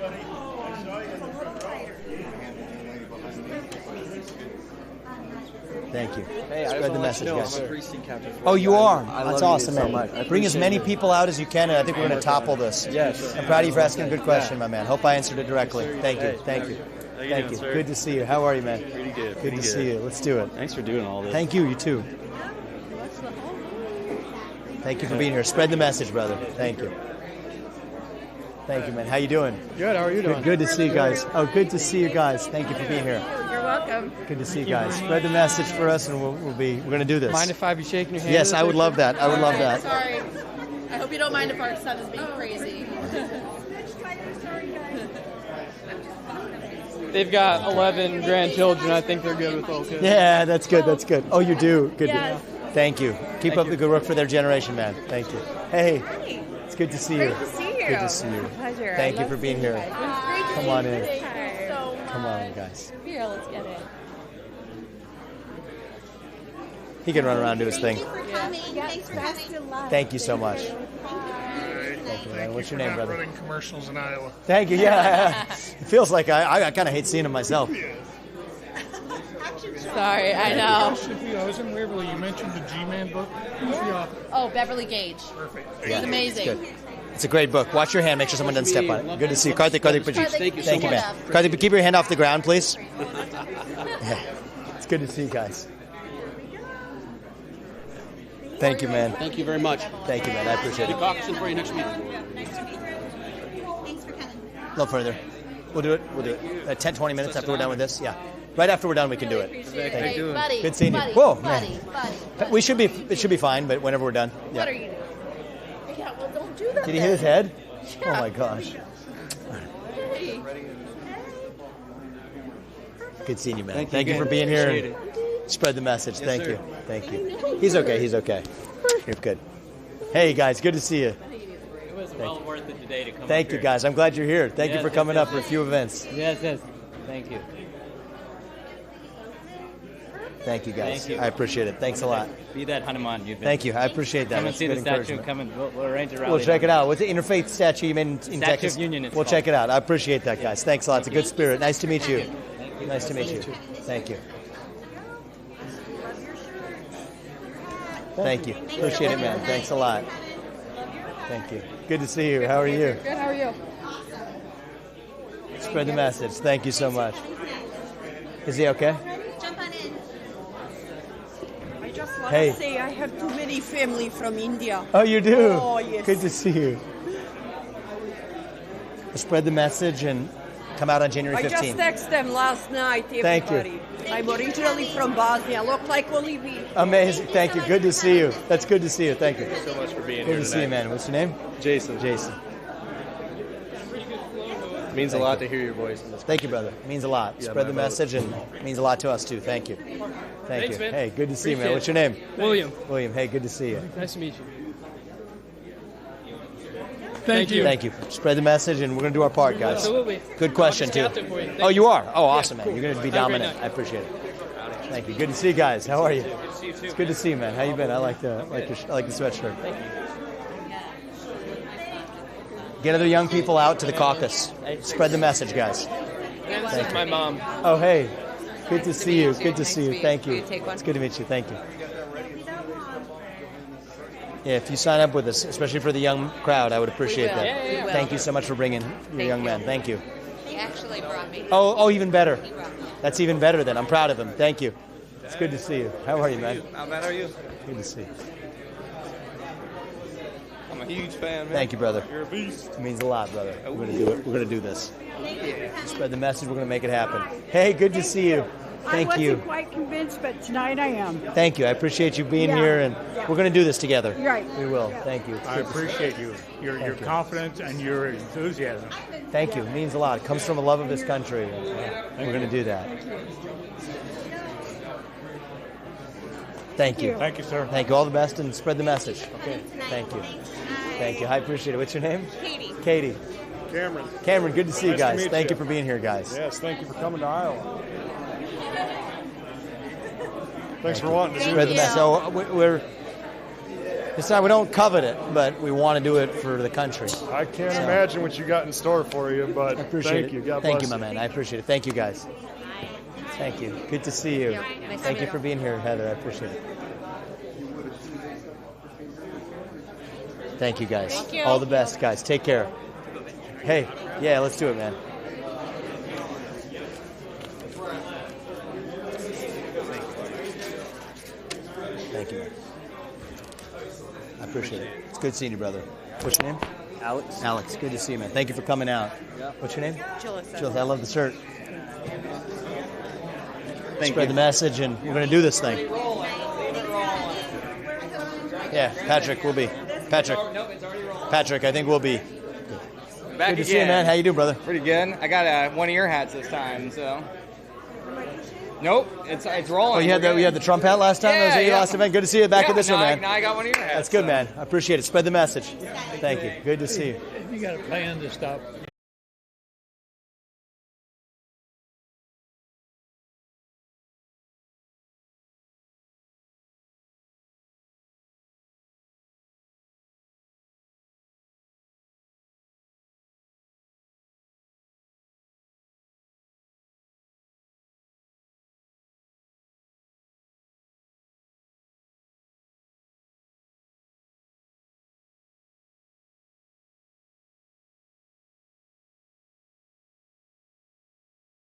Speaker 2: Thank you.
Speaker 18: Hey, I
Speaker 2: Spread
Speaker 18: just
Speaker 2: the
Speaker 18: wanna let
Speaker 2: message,
Speaker 18: you know,
Speaker 2: guys.
Speaker 18: I'm a precinct captain for
Speaker 2: Oh,
Speaker 18: you.
Speaker 2: you are?
Speaker 18: I
Speaker 2: That's
Speaker 18: love
Speaker 2: awesome,
Speaker 18: you so
Speaker 2: man.
Speaker 18: much. I
Speaker 2: Bring as
Speaker 18: appreciate
Speaker 2: many
Speaker 18: it.
Speaker 2: people out as you can, and I think we're going to topple this.
Speaker 18: Yes.
Speaker 2: I'm proud of you for asking a good question, my man. Hope I answered it directly. Thank you.
Speaker 18: Hey,
Speaker 2: Thank you.
Speaker 18: how you
Speaker 2: Thank
Speaker 18: doing,
Speaker 2: you.
Speaker 18: sir?
Speaker 2: Good to see you. How are you, man?
Speaker 18: Pretty good.
Speaker 2: Good
Speaker 18: Pretty
Speaker 2: to see you. Let's do it.
Speaker 18: Thanks for doing all this.
Speaker 2: Thank you. You too. Thank you for being here. Spread the message, brother. Thank you. Thank you, man. How you doing?
Speaker 17: Good. How are you doing?
Speaker 2: Good to see you guys. Oh, good to see you guys. Thank you for being here.
Speaker 15: You're welcome.
Speaker 2: Good to see you guys. Spread the message for us, and we're going to do this.
Speaker 17: Mind if I be shaking your hand?
Speaker 2: Yes, I would love that. I would love that.
Speaker 15: Sorry. I hope you don't mind if our son is being crazy.
Speaker 17: They've got 11 grandchildren. I think they're good with all kids.
Speaker 2: Yeah, that's good. That's good. Oh, you do. Good.
Speaker 15: Yes.
Speaker 2: Thank you. Keep up the good work for their generation, man. Thank you. Hey, it's good to see you.
Speaker 15: Great to see you.
Speaker 2: Good to see you.
Speaker 15: It's a pleasure.
Speaker 2: Thank
Speaker 15: I
Speaker 2: you for
Speaker 15: love
Speaker 2: being
Speaker 15: seeing
Speaker 2: here.
Speaker 15: you guys. It was great to
Speaker 2: Come
Speaker 15: see
Speaker 2: on
Speaker 15: you.
Speaker 2: in.
Speaker 15: Thank you so much.
Speaker 2: Come on, guys.
Speaker 15: Here, let's get in.
Speaker 2: He can run around and do his thing.
Speaker 13: Thank you for coming. Thanks for coming.
Speaker 2: Thank you so much. Thank you, man. What's your name, brother?
Speaker 10: Running commercials in Iowa.
Speaker 2: Thank you. Yeah, it feels like I kind of hate seeing them myself.
Speaker 15: Sorry, I know.
Speaker 10: I was in Waverly. You mentioned the G-Man book. Who's the author?
Speaker 15: Oh, Beverly Gage.
Speaker 10: Perfect.
Speaker 15: It's amazing.
Speaker 2: It's good. It's a great book. Watch your hand. Make sure someone doesn't step on it. Good to see you. Karthik,
Speaker 15: Thank you so
Speaker 2: man.
Speaker 15: much.
Speaker 2: Karthik, keep your hand off the ground, please. Yeah. It's good to see you guys. Thank you, man.
Speaker 17: Thank you very much.
Speaker 2: Thank you, man. I appreciate
Speaker 17: The
Speaker 2: it.
Speaker 17: caucus for you next week.
Speaker 13: Thanks for coming.
Speaker 2: A little further. We'll do it. 10, 20 minutes after we're done with this. Yeah. Right after we're done, we can do it. Thank you.
Speaker 15: Buddy,
Speaker 2: Good seeing you.
Speaker 15: buddy,
Speaker 2: Whoa,
Speaker 15: buddy,
Speaker 2: man.
Speaker 15: buddy.
Speaker 2: It should be fine, but whenever we're done. Yeah.
Speaker 15: What are you doing? Yeah, well, don't do that.
Speaker 2: Did he hit his head?
Speaker 15: Yeah.
Speaker 2: Oh my gosh.
Speaker 15: Hey.
Speaker 2: Good seeing you, man.
Speaker 17: Thank you
Speaker 2: Thank you
Speaker 17: again.
Speaker 2: for being here.
Speaker 17: Appreciate
Speaker 2: And spread the message.
Speaker 17: Yes,
Speaker 2: Thank
Speaker 17: sir.
Speaker 2: you. Thank you. He's okay. He's okay. You're good. Hey, guys. Good to see you.
Speaker 19: It was well worth it today to come.
Speaker 2: Thank you, guys. I'm glad you're here. Thank you
Speaker 19: Yes,
Speaker 2: for
Speaker 19: yes,
Speaker 2: coming
Speaker 19: yes,
Speaker 2: up for a few events.
Speaker 19: Yes, yes. Thank you.
Speaker 2: Thank you, guys.
Speaker 19: Thank you.
Speaker 2: I appreciate it. Thanks a lot.
Speaker 19: Be that Hanuman you've been.
Speaker 2: Thank you. I appreciate that.
Speaker 19: Come and
Speaker 2: That's
Speaker 19: see the
Speaker 2: good
Speaker 19: statue.
Speaker 2: encouragement.
Speaker 19: Come and we'll arrange a rally.
Speaker 2: We'll check
Speaker 19: down
Speaker 2: it out. What's the interfaith statue you made in
Speaker 19: Statue
Speaker 2: Texas?
Speaker 19: of Union, it's
Speaker 2: We'll
Speaker 19: called.
Speaker 2: check it out. I appreciate that, guys. Thanks a lot. It's a good spirit. Nice to meet you. Nice to meet you. Thank you. Thank you. Appreciate it, man. Thanks a lot. Thank you. Good to see you. How are you?
Speaker 15: Good, how are you?
Speaker 2: Spread the message. Thank you so much. Is he okay?
Speaker 13: Jump on in.
Speaker 20: I just want
Speaker 2: Hey.
Speaker 20: to say I have too many family from India.
Speaker 2: Oh, you do?
Speaker 20: Oh, yes.
Speaker 2: Good to see you. Spread the message and come out on January
Speaker 20: I
Speaker 2: 15th.
Speaker 20: just texted them last night,
Speaker 2: Thank you.
Speaker 20: everybody. I'm originally from Bosnia. Look like Olivia.
Speaker 2: Amazing. Thank you. Good to see you. That's good to see you. Thank you.
Speaker 21: Thank you so much for being
Speaker 2: Good
Speaker 21: here
Speaker 2: to see you,
Speaker 21: tonight.
Speaker 2: man. What's your name?
Speaker 21: Jason.
Speaker 2: Jason.
Speaker 21: It means a lot to hear your voice. In this
Speaker 2: Thank you, brother. It means a lot.
Speaker 21: Yeah,
Speaker 2: Spread
Speaker 21: my
Speaker 2: the
Speaker 21: vote.
Speaker 2: message, and it means a lot to us, too. Thank you. Thank
Speaker 8: Thanks,
Speaker 2: you.
Speaker 8: man.
Speaker 2: Hey, good to see you, man.
Speaker 8: Appreciate
Speaker 2: What's your name?
Speaker 8: William.
Speaker 2: William. Hey, good to see you.
Speaker 8: Nice to meet you. Thank you.
Speaker 2: Thank you. Spread the message, and we're going to do our part, guys.
Speaker 8: Absolutely.
Speaker 2: Good question,
Speaker 8: I'm
Speaker 2: too.
Speaker 8: just captain for you. Thank
Speaker 2: Oh,
Speaker 8: you.
Speaker 2: you are? Oh,
Speaker 8: Yeah,
Speaker 2: awesome, man.
Speaker 8: cool.
Speaker 2: You're going to be
Speaker 8: Have a great
Speaker 2: dominant.
Speaker 8: night.
Speaker 2: I appreciate it. Thank you. Good to see you guys. How are you? It's good to see you, man. How you been? I like the sweatshirt. Get other young people out to the caucus. Spread the message, guys.
Speaker 8: This is my mom.
Speaker 2: Oh, hey. Good to see you. Good to see you. Thank you. It's good to meet you. Thank you. Yeah, if you sign up with us, especially for the young crowd, I would appreciate that.
Speaker 15: Yeah, yeah, yeah.
Speaker 2: Thank you so much for bringing your young man. Thank you.
Speaker 15: He actually brought me.
Speaker 2: Oh, even better. That's even better then. I'm proud of him. Thank you. It's good to see you. How are you, man?
Speaker 21: How bad are you?
Speaker 2: Good to see you.
Speaker 21: I'm a huge fan, man.
Speaker 2: Thank you, brother.
Speaker 21: You're a beast.
Speaker 2: It means a lot, brother. We're going to do it. We're going to do this. Spread the message. We're going to make it happen. Hey, good to see you. Thank
Speaker 20: I
Speaker 2: you.
Speaker 20: wasn't quite convinced, but tonight I am.
Speaker 2: Thank you. I appreciate you being
Speaker 20: Yeah.
Speaker 2: here, and we're going to do this together.
Speaker 20: Right.
Speaker 2: We will. Thank you.
Speaker 22: I appreciate you. Your
Speaker 2: Thank you.
Speaker 22: confidence and your enthusiasm.
Speaker 2: Thank you. It means a lot. It comes from a love of this country. And we're going to do that. Thank you.
Speaker 22: Thank you, sir.
Speaker 2: Thank you. All the best, and spread the message. Okay. Thank you. Thank you. I appreciate it. What's your name?
Speaker 13: Katie.
Speaker 2: Katie.
Speaker 22: Cameron.
Speaker 2: Cameron, good to see you
Speaker 22: Nice to
Speaker 2: guys.
Speaker 22: meet
Speaker 2: Thank
Speaker 22: you.
Speaker 2: you for being here, guys.
Speaker 22: Yes, thank you for coming to Iowa. Thanks for wanting to do
Speaker 2: Spread the
Speaker 22: this.
Speaker 2: message. So it's not, we don't covet it, but we want to do it for the country.
Speaker 22: I can't
Speaker 2: So-
Speaker 22: imagine what you got in store for you, but
Speaker 2: I appreciate
Speaker 22: thank
Speaker 2: it.
Speaker 22: you. God
Speaker 2: Thank
Speaker 22: bless
Speaker 2: you, my man. I appreciate it. Thank you, guys. Thank you. Good to see you. Thank you for being here, Heather. I appreciate it. Thank you, guys.
Speaker 15: Thank you.
Speaker 2: All the best, guys. Take care. Hey, yeah, let's do it, man. Thank you, man. I appreciate it. It's good seeing you, brother. What's your name?
Speaker 19: Alex.
Speaker 2: Alex, good to see you, man. Thank you for coming out.
Speaker 19: Yeah.
Speaker 2: What's your name?
Speaker 15: Julissa.
Speaker 2: Julissa, I love the shirt. Spread the message, and we're going to do this thing. Yeah, Patrick will be. Patrick, I think we'll be.
Speaker 3: Back
Speaker 2: Good to see you, man. How you doing, brother?
Speaker 3: Pretty good. I got one of your hats this time, so. Nope, it's rolling.
Speaker 2: Oh, you had the Trump hat last time?
Speaker 3: Yeah,
Speaker 2: That was at your
Speaker 3: yeah.
Speaker 2: last event? Good to see you back at this one, man.
Speaker 3: Now I got one of your hats.
Speaker 2: That's good, man. I appreciate it. Spread the message. Thank you. Good to see you.
Speaker 18: You got a plan to stop